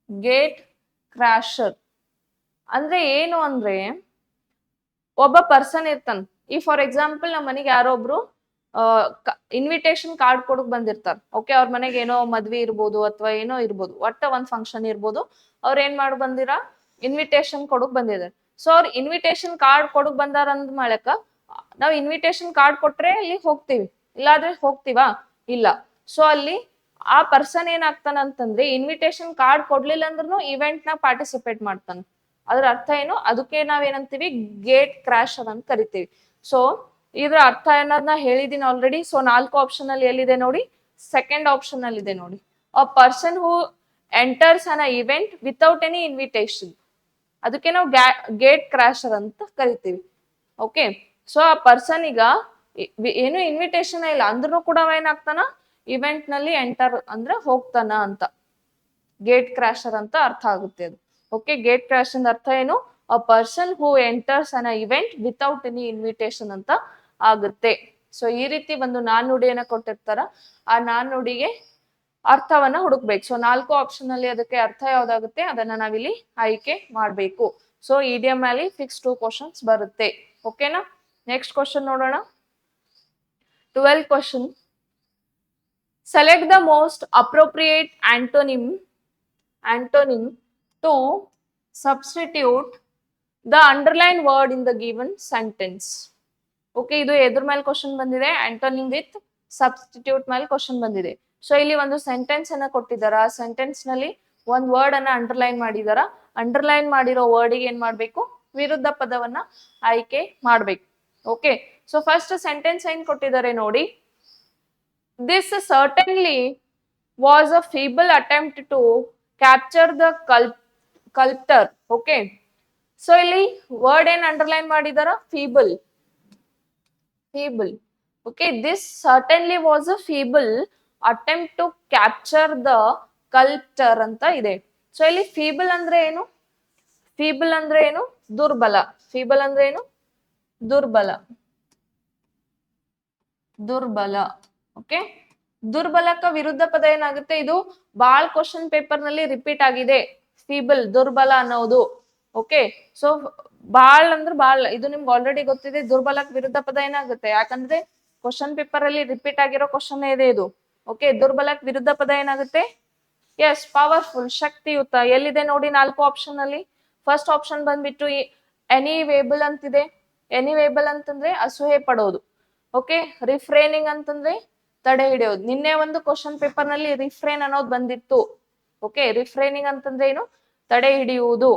ಗೇಟ್ ಕ್ರಾಶರ್ ಅಂದ್ರೆ ಏನು ಅಂದ್ರೆ, ಒಬ್ಬ ಪರ್ಸನ್ ಇರ್ತಾನ. ಈ ಫಾರ್ ಎಕ್ಸಾಂಪಲ್ ನಮ್ಮ ಮನೆಗೆ ಯಾರೋ ಒಬ್ರು ಇನ್ವಿಟೇಷನ್ ಕಾರ್ಡ್ ಕೊಡಕ್ ಬಂದಿರ್ತಾರ. ಓಕೆ, ಅವ್ರ ಮನೆಗೆ ಏನೋ ಮದ್ವೆ ಇರ್ಬೋದು ಅಥವಾ ಏನೋ ಇರ್ಬೋದು, ಒಟ್ಟ ಒಂದ್ ಫಂಕ್ಷನ್ ಇರ್ಬೋದು. ಅವ್ರ ಏನ್ ಮಾಡ್ ಬಂದಿರ, ಇನ್ವಿಟೇಷನ್ ಕೊಡಕ್ ಬಂದಿದ್ದಾರೆ. ಸೊ ಅವ್ರ ಇನ್ವಿಟೇಷನ್ ಕಾರ್ಡ್ ಕೊಡಕ್ ಬಂದಾರ ಅಂದ ಮಾಡಕ ನಾವ್ ಇನ್ವಿಟೇಷನ್ ಕಾರ್ಡ್ ಕೊಟ್ರೆ ಅಲ್ಲಿ ಹೋಗ್ತೀವಿ, ಇಲ್ಲಾದ್ರೆ ಹೋಗ್ತೀವಾ, ಇಲ್ಲ. ಸೊ ಅಲ್ಲಿ ಆ ಪರ್ಸನ್ ಏನಾಗ್ತಾನ ಅಂತಂದ್ರೆ, ಇನ್ವಿಟೇಷನ್ ಕಾರ್ಡ್ ಕೊಡ್ಲಿಲ್ಲ ಅಂದ್ರೂ ಇವೆಂಟ್ ನ ಪಾರ್ಟಿಸಿಪೇಟ್ ಮಾಡ್ತಾನ. ಅದ್ರ ಅರ್ಥ ಏನು, ಅದಕ್ಕೆ ನಾವೇನಂತೀವಿ, ಗೇಟ್ ಕ್ರಾಶರ್ ಅಂತ ಕರಿತೀವಿ. ಸೊ ಇದ್ರ ಅರ್ಥ ಏನಾದ್ನ ಹೇಳಿದೀನಿ ಆಲ್ರೆಡಿ. ಸೊ 4 ಆಪ್ಷನ್ ಅಲ್ಲಿ ಎಲ್ಲಿದೆ ನೋಡಿ, ಸೆಕೆಂಡ್ ಆಪ್ಷನ್ ಅಲ್ಲಿ ಇದೆ ನೋಡಿ. A person who enters an event without any invitation, ಅದಕ್ಕೆ ನಾವು ಗೇಟ್ ಕ್ರಾಶರ್ ಅಂತ ಕರಿತೀವಿ. ಓಕೆ, ಸೊ ಆ ಪರ್ಸನ್ ಈಗ ಏನು ಇನ್ವಿಟೇಷನ್ ಇಲ್ಲ ಅಂದ್ರೂ ಕೂಡ ಏನಾಗ್ತಾನ, ಇವೆಂಟ್ ನಲ್ಲಿ ಎಂಟರ್ ಅಂದ್ರೆ ಹೋಗ್ತಾನ ಅಂತ, ಗೇಟ್ ಕ್ರಾಶರ್ ಅಂತ ಅರ್ಥ ಆಗುತ್ತೆ ಅದು. ಓಕೆ, ಗೇಟ್ ಕ್ರಾಶರ್ ಅರ್ಥ ಏನು, a person who enters an event without any invitation ಅಂತ ಆಗುತ್ತೆ. ಸೊ ಈ ರೀತಿ ಒಂದು ನಾಣ್ಣುಡಿಯನ್ನ ಕೊಟ್ಟಿರ್ತಾರ, ಆ ನಾಣ್ಣುಡಿಗೆ ಅರ್ಥವನ್ನ ಹುಡುಕ್ಬೇಕು. ಸೊ 4 ಆಪ್ಷನ್ ಅಲ್ಲಿ ಅದಕ್ಕೆ ಅರ್ಥ ಯಾವ್ದಾಗುತ್ತೆ ಅದನ್ನ ನಾವಿಲ್ಲಿ ಆಯ್ಕೆ ಮಾಡ್ಬೇಕು. ಸೊ ಇಡಿಯಂ ಅಲ್ಲಿ ಫಿಕ್ಸ್ 2 ಕ್ವಶನ್ಸ್ ಬರುತ್ತೆ. ಓಕೆನಾ, ನೆಕ್ಸ್ಟ್ ಕ್ವಶನ್ ನೋಡೋಣ. 12 question. Select the most appropriate antonym to substitute the underlined word in the given sentence. Okay, ಇದು ಎದ್ರ ಮೇಲೆ ಕ್ವಶನ್ ಬಂದಿದೆ? ಆಂಟೋನಿಮ್ ವಿತ್ ಸಬ್ಸ್ಟಿಟ್ಯೂಟ್ ಮೇಲೆ ಕ್ವಶನ್ ಬಂದಿದೆ. ಸೊ ಇಲ್ಲಿ ಒಂದು ಸೆಂಟೆನ್ಸ್ ಅನ್ನ ಕೊಟ್ಟಿದಾರ, ಆ ಸೆಂಟೆನ್ಸ್ ನಲ್ಲಿ ಒಂದ್ ವರ್ಡ್ ಅನ್ನ ಅಂಡರ್ಲೈನ್ ಮಾಡಿದಾರ. ಅಂಡರ್ಲೈನ್ ಮಾಡಿರೋ ವರ್ಡಿಗೆ ಏನ್ ಮಾಡ್ಬೇಕು? ವಿರುದ್ಧ ಪದವನ್ನ ಆಯ್ಕೆ ಮಾಡ್ಬೇಕು. ಓಕೆ, ಸೊ ಫಸ್ಟ್ ಸೆಂಟೆನ್ಸ್ ಏನ್ ಕೊಟ್ಟಿದ್ದಾರೆ ನೋಡಿ. This certainly was a feeble attempt to capture the culprit. Okay, so ಇಲ್ಲಿ ವರ್ಡ್ ಏನ್ ಅಂಡರ್ಲೈನ್ ಮಾಡಿದಾರ? Feeble. Okay, this certainly was a feeble attempt to capture the sculptor ಅಂತ ಇದೆ. ಸೊ ಇಲ್ಲಿ feeble ಅಂದ್ರೆ ಏನು? ಫೀಬಲ್ ಅಂದ್ರೆ ಏನು? ದುರ್ಬಲ. ಫೀಬಲ್ ಅಂದ್ರೆ ಏನು? ದುರ್ಬಲ. ಓಕೆ, ದುರ್ಬಲಕ್ಕ ವಿರುದ್ಧ ಪದ ಏನಾಗುತ್ತೆ? ಇದು ಬಾಳ್ ಕ್ವಶನ್ ಪೇಪರ್ ನಲ್ಲಿ ರಿಪೀಟ್ ಆಗಿದೆ, ಫೀಬಲ್, ದುರ್ಬಲ ಅನ್ನೋದು. ಓಕೆ, ಸೊ ಬಾಳ್ ಅಂದ್ರೆ ಬಾಳ್, ಇದು ನಿಮ್ಗೆ ಆಲ್ರೆಡಿ ಗೊತ್ತಿದೆ. ದುರ್ಬಲಕ್ ವಿರುದ್ಧ ಪದ ಏನಾಗುತ್ತೆ? ಯಾಕಂದ್ರೆ ಕ್ವಶನ್ ಪೇಪರ್ ಅಲ್ಲಿ ರಿಪೀಟ್ ಆಗಿರೋ ಕ್ವಶನ್ ಇದೆ ಇದು. ಓಕೆ, ದುರ್ಬಲಕ್ ವಿರುದ್ಧ ಪದ ಏನಾಗುತ್ತೆ? ಎಸ್, ಪವರ್ಫುಲ್, ಶಕ್ತಿಯುತ. ಎಲ್ಲಿದೆ ನೋಡಿ 4 ಆಪ್ಷನ್ ಅಲ್ಲಿ? ಫಸ್ಟ್ ಆಪ್ಷನ್ ಬಂದ್ಬಿಟ್ಟು ಎನಿವೇಬಲ್ ಅಂತಿದೆ. ಎನಿವೇಬಲ್ ಅಂತಂದ್ರೆ ಅಸೂಯೆ ಪಡೋದು. ಓಕೆ, ರಿಫ್ರೇನಿಂಗ್ ಅಂತಂದ್ರೆ ತಡೆ ಹಿಡಿಯೋದು. ನಿನ್ನೆ ಒಂದು ಕ್ವಶನ್ ಪೇಪರ್ ನಲ್ಲಿ ರಿಫ್ರೇನ್ ಅನ್ನೋದು ಬಂದಿತ್ತು. ಓಕೆ, ರಿಫ್ರೇನಿಂಗ್ ಅಂತಂದ್ರೆ ಏನು? ತಡೆ ಹಿಡಿಯುವುದು.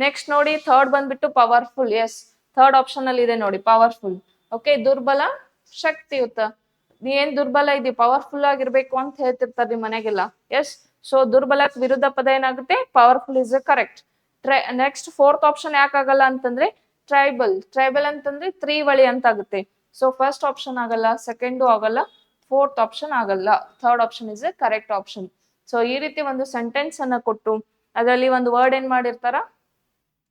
ನೆಕ್ಸ್ಟ್ ನೋಡಿ, ಥರ್ಡ್ ಬಂದ್ಬಿಟ್ಟು ಪವರ್ಫುಲ್. ಎಸ್, ಥರ್ಡ್ ಆಪ್ಷನ್ ಅಲ್ಲಿ ಇದೆ ನೋಡಿ, ಪವರ್ಫುಲ್. ಓಕೆ, ದುರ್ಬಲ, ಶಕ್ತಿಯುತ. ನೀ ಏನ್ ದುರ್ಬಲ ಇದಿ, ಪವರ್ಫುಲ್ ಆಗಿರ್ಬೇಕು ಅಂತ ಹೇಳ್ತಿರ್ತಾರೆ ನಿಮ್ ಮನೆಗೆಲ್ಲ. ಎಸ್, ಸೊ ದುರ್ಬಲಕ್ ವಿರುದ್ಧ ಪದ ಏನಾಗುತ್ತೆ? Powerful is correct. Next fourth option ಯಾಕಾಗಲ್ಲ ಅಂತಂದ್ರೆ ಟ್ರೈಬಲ್ ಅಂತಂದ್ರೆ ತ್ರಿವಳಿ ಅಂತ ಆಗುತ್ತೆ. ಸೊ ಫಸ್ಟ್ ಆಪ್ಷನ್ ಆಗಲ್ಲ, ಸೆಕೆಂಡ್ ಆಗಲ್ಲ, ಫೋರ್ತ್ ಆಪ್ಷನ್ ಆಗಲ್ಲ. Third option is a correct option. So ಈ ರೀತಿ ಒಂದು ಸೆಂಟೆನ್ಸ್ ಅನ್ನ ಕೊಟ್ಟು ಅದರಲ್ಲಿ ಒಂದು ವರ್ಡ್ ಏನ್ ಮಾಡಿರ್ತಾರ?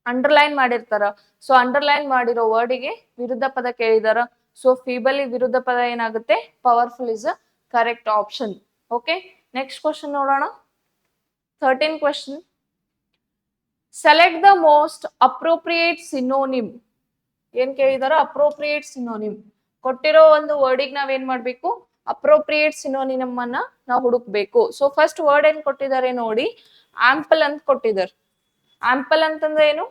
ಅಂಡರ್ಲೈನ್ ಮಾಡಿರ್ತಾರ. ಸೊ ಅಂಡರ್ಲೈನ್ ಮಾಡಿರೋ ವರ್ಡಿಗೆ ವಿರುದ್ಧ ಪದ ಕೇಳಿದಾರ. ಸೊ ಫೀಬಲ್ ವಿರುದ್ಧ ಪದ ಏನಾಗುತ್ತೆ? Powerful is a correct option. Okay, next question ನೋಡೋಣ. 13 question. Select the most appropriate synonym. ಏನ್ ಕೇಳಿದಾರ? Appropriate synonym. ಕೊಟ್ಟಿರೋ ಒಂದು ವರ್ಡಿಗೆ ನಾವೇನ್ ಮಾಡ್ಬೇಕು? ಅಪ್ರೋಪ್ರಿಯೇಟ್ ಸಿನೋನಿಮ್ ಅನ್ನ ನಾವು ಹುಡುಕ್ಬೇಕು. ಸೊ ಫಸ್ಟ್ ವರ್ಡ್ ಏನ್ ಕೊಟ್ಟಿದ್ದಾರೆ ನೋಡಿ, ಆಂಪಲ್ ಅಂತ ಕೊಟ್ಟಿದ್ದಾರೆ. ಆಂಪಲ್ ಅಂತಂದ್ರೆ ಏನು?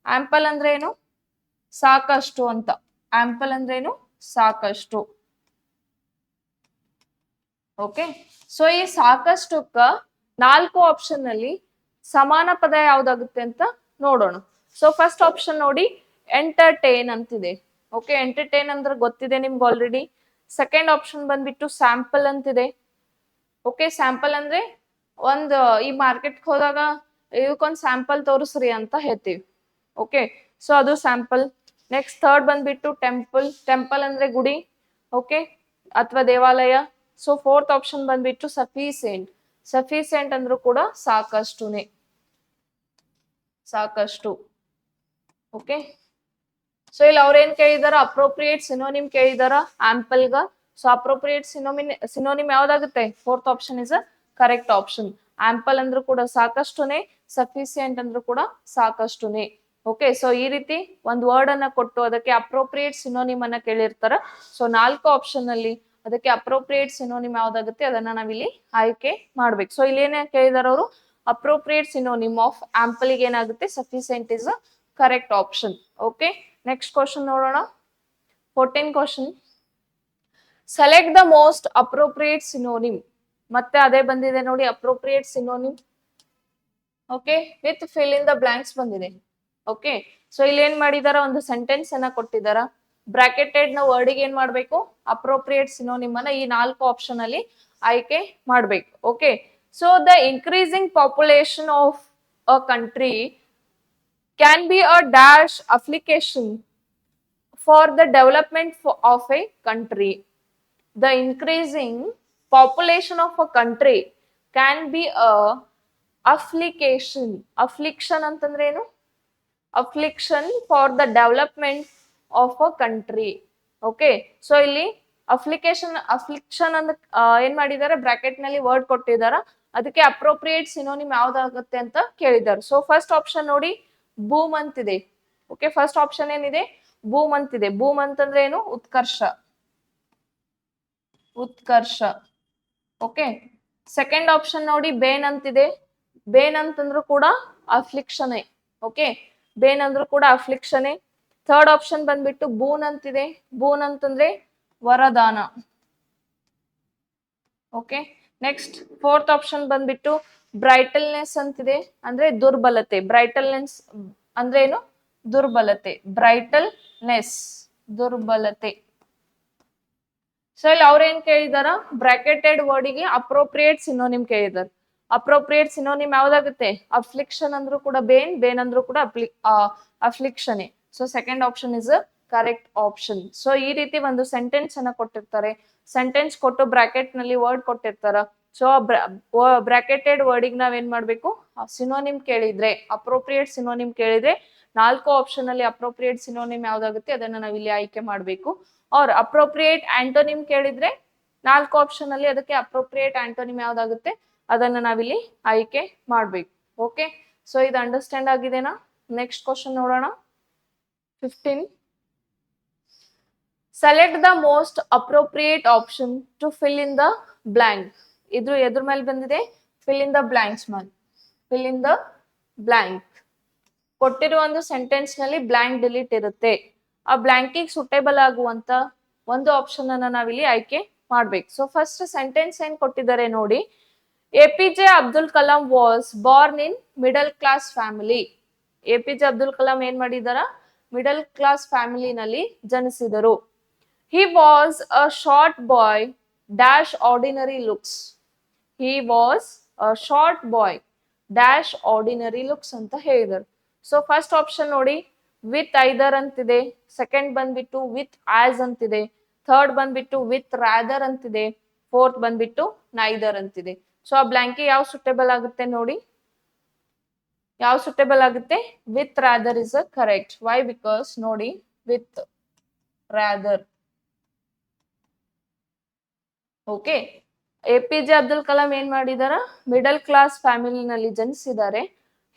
ಆಂಪಲ್ ಅಂದ್ರೆ ಏನು? ಸಾಕಷ್ಟು ಅಂತ. ಆಂಪಲ್ ಅಂದ್ರೆ ಏನು? ಸಾಕಷ್ಟು. ಓಕೆ, ಸೊ ಈ ಸಾಕಷ್ಟಕ್ಕ 4 ಆಪ್ಷನ್ ಅಲ್ಲಿ ಸಮಾನ ಪದ ಯಾವ್ದಾಗುತ್ತೆ ಅಂತ ನೋಡೋಣ. ಸೊ ಫಸ್ಟ್ ಆಪ್ಷನ್ ನೋಡಿ, ಎಂಟರ್ಟೈನ್ ಅಂತಿದೆ. ಓಕೆ, ಎಂಟರ್ಟೈನ್ ಅಂದ್ರೆ ಗೊತ್ತಿದೆ ನಿಮ್ಗೆ ಆಲ್ರೆಡಿ. ಸೆಕೆಂಡ್ ಆಪ್ಷನ್ ಬಂದ್ಬಿಟ್ಟು ಸ್ಯಾಂಪಲ್ ಅಂತಿದೆ. ಓಕೆ, ಸ್ಯಾಂಪಲ್ ಅಂದ್ರೆ ಒಂದು ಈ ಮಾರ್ಕೆಟ್ಗೆ ಹೋದಾಗ ಇವಕ್ಕೊಂದು ಸ್ಯಾಂಪಲ್ ತೋರಿಸ್ರಿ ಅಂತ ಹೇಳ್ತೀವಿ. ಓಕೆ, ಸೊ ಅದು ಸ್ಯಾಂಪಲ್. ನೆಕ್ಸ್ಟ್ ಥರ್ಡ್ ಬಂದ್ಬಿಟ್ಟು ಟೆಂಪಲ್ ಅಂದ್ರೆ ಗುಡಿ. ಓಕೆ, ಅಥವಾ ದೇವಾಲಯ. ಸೊ ಫೋರ್ತ್ ಆಪ್ಷನ್ ಬಂದ್ಬಿಟ್ಟು ಸಫಿಸಿಯೆಂಟ್ ಅಂದ್ರೂ ಕೂಡ ಸಾಕಷ್ಟುನೇ, ಸಾಕಷ್ಟು. ಓಕೆ, ಸೊ ಇಲ್ಲಿ ಅವ್ರೇನ್ ಕೇಳಿದಾರ? ಅಪ್ರೋಪ್ರಿಯೇಟ್ ಸಿನೋನಿಮ್ ಕೇಳಿದಾರ ಆಂಪಲ್ಗ. ಸೊ ಅಪ್ರೋಪ್ರಿಯೇಟ್ ಸಿನೋನಿಮ್ ಯಾವ್ದಾಗುತ್ತೆ? Fourth option is a correct option. Ample ಅಂದ್ರೂ ಕೂಡ ಸಾಕಷ್ಟುನೇ, ಸಫಿಸಿಯೆಂಟ್ ಅಂದ್ರೂ ಕೂಡ ಸಾಕಷ್ಟುನೇ. ಓಕೆ, ಸೊ ಈ ರೀತಿ ಒಂದು ವರ್ಡ್ ಅನ್ನ ಕೊಟ್ಟು ಅದಕ್ಕೆ ಅಪ್ರೋಪ್ರಿಯೇಟ್ ಸಿನೋನಿಮ್ ಅನ್ನ ಕೇಳಿರ್ತಾರ. ಸೊ 4 ಆಪ್ಷನ್ ಅಲ್ಲಿ ಅದಕ್ಕೆ ಅಪ್ರೋಪ್ರಿಯೇಟ್ ಸಿನೋನಿಮ್ ಯಾವ್ದಾಗುತ್ತೆ ಅದನ್ನ ನಾವಿಲ್ಲಿ ಆಯ್ಕೆ ಮಾಡ್ಬೇಕು. ಸೊ ಇಲ್ಲಿ ಏನ್ ಕೇಳಿದಾರ ಅವರು? ಅಪ್ರೋಪ್ರಿಯೇಟ್ ಸಿನೋನಿಮ್ ಆಫ್ ಆಂಪಲ್ ಗೆ ಏನಾಗುತ್ತೆ? Sufficient is a correct option. Okay, next question ನೋಡೋಣ. 14 question. Select the most appropriate synonym. ಮತ್ತೆ ಅದೇ ಬಂದಿದೆ ನೋಡಿ, appropriate synonym. Okay, with fill in the blanks ಬಂದಿದೆ. ಓಕೆ, ಸೊ ಇಲ್ಲಿ ಏನ್ ಮಾಡಿದಾರ? ಒಂದು ಸೆಂಟೆನ್ಸ್ ಅನ್ನ ಕೊಟ್ಟಿದಾರ. ಬ್ರಾಕೆಟೆಡ್ ನ ವರ್ಡಿಗೆ ಏನ್ ಮಾಡ್ಬೇಕು? ಅಪ್ರೋಪ್ರಿಯೇಟ್ ಸಿನೋನಿಮ್ ಅನ್ನ ಈ 4 ಆಪ್ಷನ್ ಅಲ್ಲಿ ಆಯ್ಕೆ ಮಾಡ್ಬೇಕು. Okay, so the increasing population of a country can be a dash application for the development of a country. The increasing population of a country can be a affliction ಅಂತಂದ್ರೆ ಏನು? affliction for the development of a country. Okay, so ಇಲ್ಲಿ affliction ಅಂದ್ ಏನ್ ಮಾಡಿದ್ದಾರೆ? Bracket ನಲ್ಲಿ word ಕೊಟ್ಟಿದಾರ. ಅದಕ್ಕೆ appropriate synonym ಯಾವ್ದಾಗುತ್ತೆ ಅಂತ ಕೇಳಿದ್ದಾರೆ. ಸೊ ಫಸ್ಟ್ ಆಪ್ಷನ್ ನೋಡಿ, ಬೂಮ್ ಅಂತಿದೆ. ಓಕೆ, ಫಸ್ಟ್ ಆಪ್ಷನ್ ಏನಿದೆ? ಬೂಮ್ ಅಂತಿದೆ. ಬೂಮ್ ಅಂತಂದ್ರೆ ಏನು? ಉತ್ಕರ್ಷ. ಓಕೆ. ಸೆಕೆಂಡ್ ಆಪ್ಷನ್ ನೋಡಿ ಬೇನ್ ಅಂತಿದೆ. ಬೇನ್ ಅಂತಂದ್ರು ಕೂಡ ಅಫ್ಲಿಕ್ಷನ್. ಓಕೆ, ಬೇನ್ ಅಂದ್ರು ಕೂಡ ಅಫ್ಲಿಕ್ಷನ್. ಥರ್ಡ್ ಆಪ್ಷನ್ ಬಂದ್ಬಿಟ್ಟು ಬೂನ್ ಅಂತಿದೆ. ಬೂನ್ ಅಂತಂದ್ರೆ ವರದಾನ. ಓಕೆ, ನೆಕ್ಸ್ಟ್ ಫೋರ್ತ್ ಆಪ್ಷನ್ ಬಂದ್ಬಿಟ್ಟು ಬ್ರೈಟಲ್ನೆಸ್ ಅಂತಿದೆ, ಅಂದ್ರೆ ದುರ್ಬಲತೆ. ಬ್ರೈಟಲ್ನೆಸ್ ಅಂದ್ರೆ ಏನು? ದುರ್ಬಲತೆ. ಬ್ರೈಟಲ್ನೆಸ್, ದುರ್ಬಲತೆ. ಸೊ ಇಲ್ಲಿ ಅವ್ರೇನ್ ಕೇಳಿದಾರ? ಬ್ರಾಕೆಟೆಡ್ ವರ್ಡಿಗೆ ಅಪ್ರೋಪ್ರಿಯೇಟ್ ಸಿನೋನಿಮ್ ಕೇಳಿದಾರೆ. ಅಪ್ರೋಪ್ರಿಯೇಟ್ ಸಿನೋನಿಮ್ ಯಾವ್ದಾಗುತ್ತೆ? ಅಫ್ಲಿಕ್ಷನ್ ಅಂದ್ರೂ ಕೂಡ ಬೇನ್, ಬೇನ್ ಅಂದ್ರೂ ಕೂಡ affliction. So second option is correct option. So ಈ ರೀತಿ ಒಂದು ಸೆಂಟೆನ್ಸ್ ಅನ್ನ ಕೊಟ್ಟಿರ್ತಾರೆ. ಸೆಂಟೆನ್ಸ್ ಕೊಟ್ಟು ಬ್ರಾಕೆಟ್ ನಲ್ಲಿ ವರ್ಡ್ ಕೊಟ್ಟಿರ್ತಾರ. ಸೊ ಬ್ರಾಕೆಟೆಡ್ ವರ್ಡಿಗೆ ನಾವೇನ್ ಮಾಡ್ಬೇಕು? ಸಿನೋನಿಮ್ ಕೇಳಿದ್ರೆ, ಅಪ್ರೋಪ್ರಿಯೇಟ್ ಸಿನೋನಿಮ್ ಕೇಳಿದ್ರೆ 4 ಆಪ್ಷನ್ ಅಲ್ಲಿ ಅಪ್ರೋಪ್ರಿಯೇಟ್ ಸಿನೋನಿಮ್ ಯಾವ್ದಾಗುತ್ತೆ ಅದನ್ನ ನಾವಿಲ್ಲಿ ಆಯ್ಕೆ ಮಾಡ್ಬೇಕು. ಅವ್ರ ಅಪ್ರೋಪ್ರಿಯೇಟ್ ಆಂಟೋನಿಮ್ ಕೇಳಿದ್ರೆ 4 ಆಪ್ಷನ್ ಅಲ್ಲಿ ಅದಕ್ಕೆ ಅಪ್ರೋಪ್ರಿಯೇಟ್ ಆಂಟೋನಿಮ್ ಯಾವ್ದಾಗುತ್ತೆ ಅದನ್ನ ನಾವಿಲ್ಲಿ ಆಯ್ಕೆ ಮಾಡ್ಬೇಕು. ಓಕೆ, ಸೊ ಇದು ಅಂಡರ್ಸ್ಟ್ಯಾಂಡ್ ಆಗಿದೆನಾ? ನೆಕ್ಸ್ಟ್ ಕ್ವಶನ್ ನೋಡೋಣ. 15. Select the most appropriate option to fill in the blank. ಇದು ಎದ್ರ ಮೇಲೆ ಬಂದಿದೆ? ಫಿಲ್ ಇನ್ ದ ಬ್ಲಾಂಕ್ಸ್ ಮೇಲೆ. Fill in the blank. ಕೊಟ್ಟಿರುವ ಒಂದು ಸೆಂಟೆನ್ಸ್ ನಲ್ಲಿ ಬ್ಲಾಂಕ್ ಡಿಲೀಟ್ ಇರುತ್ತೆ. ಆ ಬ್ಲಾಂಕಿಗೆ ಸುಟೇಬಲ್ ಆಗುವಂತ ಒಂದು ಆಪ್ಷನ್ ಅನ್ನ ನಾವಿಲ್ಲಿ ಆಯ್ಕೆ ಮಾಡ್ಬೇಕು. ಸೊ ಫಸ್ಟ್ ಸೆಂಟೆನ್ಸ್ ಏನ್ ಕೊಟ್ಟಿದ್ದಾರೆ ನೋಡಿ. APJ Abdul Kalam was born in middle class family. APJ Abdul Kalam ಏನ್ ಮಾಡಿದಾರ? ಮಿಡಲ್ ಕ್ಲಾಸ್ ಫ್ಯಾಮಿಲಿನಲ್ಲಿ ಜನಿಸಿದರು. He was a short boy dash ordinary looks. He was a short boy dash ordinary looks ಅಂತ ಹೇಳಿದರು. ಸೊ ಫಸ್ಟ್ ಆಪ್ಷನ್ ನೋಡಿ with either ಅಂತಿದೆ. Second ಬಂದ್ಬಿಟ್ಟು with as ಅಂತಿದೆ. Third ಬಂದ್ಬಿಟ್ಟು ವಿತ್ ರಾದರ್ ಅಂತಿದೆ. ಫೋರ್ತ್ ಬಂದ್ಬಿಟ್ಟು ನೈದರ್ ಅಂತಿದೆ. ಸೊ ಆ ಬ್ಲಾಂಕಿ ಯಾವ ಸುಟೇಬಲ್ ಆಗುತ್ತೆ ನೋಡಿ. ಯಾವ ಸುಟೇಬಲ್ ಆಗುತ್ತೆ? With rather is a correct. Why? Because ನೋಡಿ with rather. Okay, APJ Abdul Kalam ಏನ್ ಮಾಡಿದಾರ? ಮಿಡಲ್ ಕ್ಲಾಸ್ ಫ್ಯಾಮಿಲಿನಲ್ಲಿ ಜನಿಸಿದ್ದಾರೆ.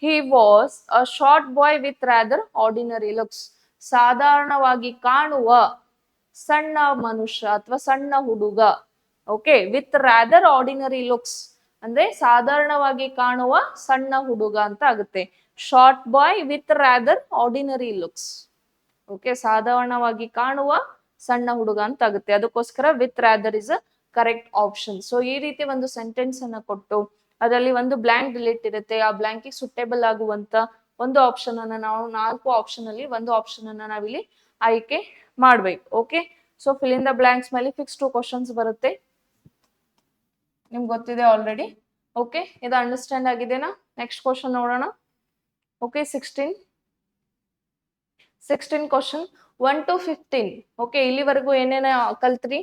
He was a short boy with rather ordinary looks. ಸಾಧಾರಣವಾಗಿ ಕಾಣುವ ಸಣ್ಣ ಮನುಷ್ಯ ಅಥವಾ ಸಣ್ಣ ಹುಡುಗ. Okay, with rather ordinary looks ಅಂದ್ರೆ ಸಾಧಾರಣವಾಗಿ ಕಾಣುವ ಸಣ್ಣ ಹುಡುಗ ಅಂತ ಆಗುತ್ತೆ. Short boy with rather ordinary looks. Okay, ಸಾಧಾರಣವಾಗಿ ಕಾಣುವ ಸಣ್ಣ ಹುಡುಗ ಅಂತ ಆಗುತ್ತೆ. ಅದಕ್ಕೋಸ್ಕರ with rather is a correct option. So ಈ ರೀತಿ ಒಂದು ಸೆಂಟೆನ್ಸ್ ಅನ್ನ ಕೊಟ್ಟು ಅದರಲ್ಲಿ ಒಂದು ಬ್ಲಾಂಕ್ ಡಿಲೀಟ್ ಇರುತ್ತೆ. ಆ ಬ್ಲಾಂಕಿಗೆ ಸುಟೇಬಲ್ ಆಗುವಂತ ಒಂದು ಆಪ್ಷನ್ ಅನ್ನ ನಾವು 4 ಆಪ್ಷನ್ ಅಲ್ಲಿ ಒಂದು ಆಪ್ಷನ್ ಅನ್ನ ನಾವಿಲ್ಲಿ ಆಯ್ಕೆ ಮಾಡ್ಬೇಕು. Okay, so fill in the blanks ಮೇಲೆ ಫಿಕ್ಸ್ 2 ಕ್ವಶನ್ಸ್ ಬರುತ್ತೆ. ನಿಮ್ಗೆ ಗೊತ್ತಿದೆ ಆಲ್ರೆಡಿ. ಓಕೆ, ಇದು ಅಂಡರ್ಸ್ಟ್ಯಾಂಡ್ ಆಗಿದೆನಾ? ನೆಕ್ಸ್ಟ್ ಕ್ವಶನ್ ನೋಡೋಣ. Okay, 16 question 1 to 15. ಓಕೆ, ಇಲ್ಲಿವರೆಗೂ ಏನೇನ ಕಲ್ತ್ರಿ?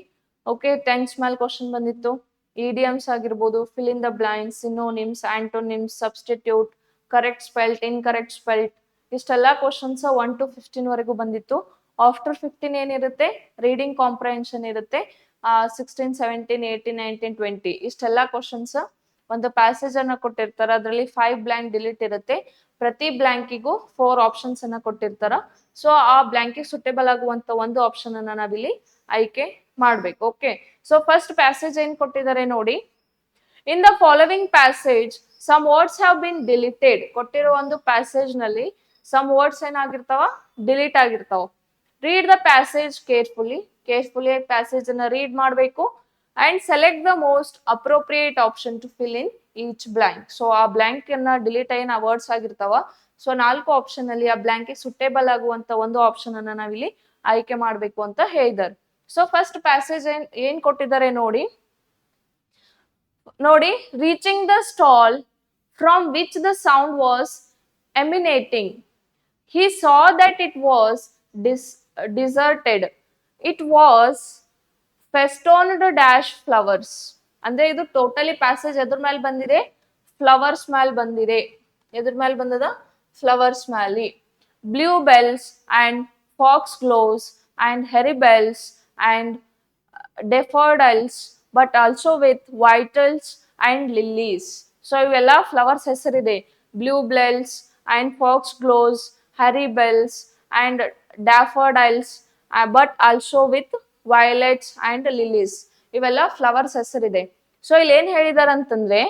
ಓಕೆ, ಟೆನ್ಸ್ ಮೇಲೆ ಕ್ವಶನ್ ಬಂದಿತ್ತು. ಇಡಿಯಮ್ಸ್ ಆಗಿರ್ಬೋದು, fill in the blanks, synonyms, antonyms, substitute, correct spelt, incorrect spelt, ಇಷ್ಟೆಲ್ಲ ಕ್ವಶನ್ಸ್ 1 to 15 ವರೆಗೂ ಬಂದಿತ್ತು. ಆಫ್ಟರ್ 15 ಏನಿರುತ್ತೆ? ರೀಡಿಂಗ್ ಕಾಂಪ್ರಹೆನ್ಷನ್ ಇರುತ್ತೆ. 16, 17, 18, 19, 20 ಇಷ್ಟೆಲ್ಲ ಕ್ವಶನ್ಸ್. ಒಂದು ಪ್ಯಾಸೇಜ್ ಅನ್ನ ಕೊಟ್ಟಿರ್ತಾರ, ಅದರಲ್ಲಿ 5 ಬ್ಲಾಂಕ್ ಡಿಲೀಟ್ ಇರುತ್ತೆ. ಪ್ರತಿ ಬ್ಲಾಂಕಿಗೂ 4 ಆಪ್ಷನ್ಸ್ ಅನ್ನ ಕೊಟ್ಟಿರ್ತಾರ. ಸೊ ಆ ಬ್ಲಾಂಕಿಗೆ ಸುಟೇಬಲ್ ಆಗುವಂತ ಒಂದು ಆಪ್ಷನ್ ಅನ್ನ ನಾವಿಲ್ಲಿ ಆಯ್ಕೆ ಮಾಡ್ಬೇಕು. ಓಕೆ, ಸೊ ಫಸ್ಟ್ ಪ್ಯಾಸೇಜ್ ಏನ್ ಕೊಟ್ಟಿದ್ದಾರೆ ನೋಡಿ. In the following passage some words have been deleted. ಕೊಟ್ಟಿರೋ ಒಂದು ಪ್ಯಾಸೇಜ್ ನಲ್ಲಿ ಸಮ್ ವರ್ಡ್ಸ್ ಏನಾಗಿರ್ತಾವ? ಡಿಲೀಟ್ ಆಗಿರ್ತಾವ. Read the passage carefully. Carefully passage ಅನ್ನ ರೀಡ್ ಮಾಡಬೇಕು. And select the most appropriate option to fill in each blank. So ಆ blank ಅನ್ನ delete ಏನ್ ವರ್ಡ್ಸ್ ಆಗಿರ್ತಾವ, ಸೊ 4 ಆಪ್ಷನ್ ಅಲ್ಲಿ ಆ ಬ್ಲಾಂಕಿಗೆ ಸುಟೇಬಲ್ ಆಗುವಂತ ಒಂದು ಆಪ್ಷನ್ ಅನ್ನ ನಾವಿಲ್ಲಿ ಆಯ್ಕೆ ಮಾಡ್ಬೇಕು ಅಂತ ಹೇಳಿದ್ದಾರೆ. ಸೊ ಫಸ್ಟ್ ಪ್ಯಾಸೇಜ್ ಏನ್ ಕೊಟ್ಟಿದ್ದಾರೆ ನೋಡಿ. Reaching the stall from which the sound was emanating, he saw that it was deserted. It was festooned dash flowers. ಅಂದ್ರೆ ಇದು ಟೋಟಲಿ ಪ್ಯಾಸೇಜ್ ಎದ್ರ ಮೇಲೆ ಬಂದಿದೆ? ಫ್ಲವರ್ಸ್ ಮೇಲೆ ಬಂದಿದೆ. ಎದ್ರ ಮೇಲೆ ಬಂದದ? ಫ್ಲವರ್ಸ್ ಮೇಲೆ. Bluebells and foxgloves and harebells and daffodils, but also with vitals and lilies. So ಇವೆಲ್ಲ ಫ್ಲವರ್ಸ್ ಹೆಸರಿದೆ. Blue bells and fox glows, hairy bells and daffodils, but also with violets and lilies. ಇವೆಲ್ಲ flowers ಹೆಸರಿದೆ. So ಇಲ್ಲಿ ಏನ್ ಹೇಳಿದಾರ ಅಂತಂದ್ರೆ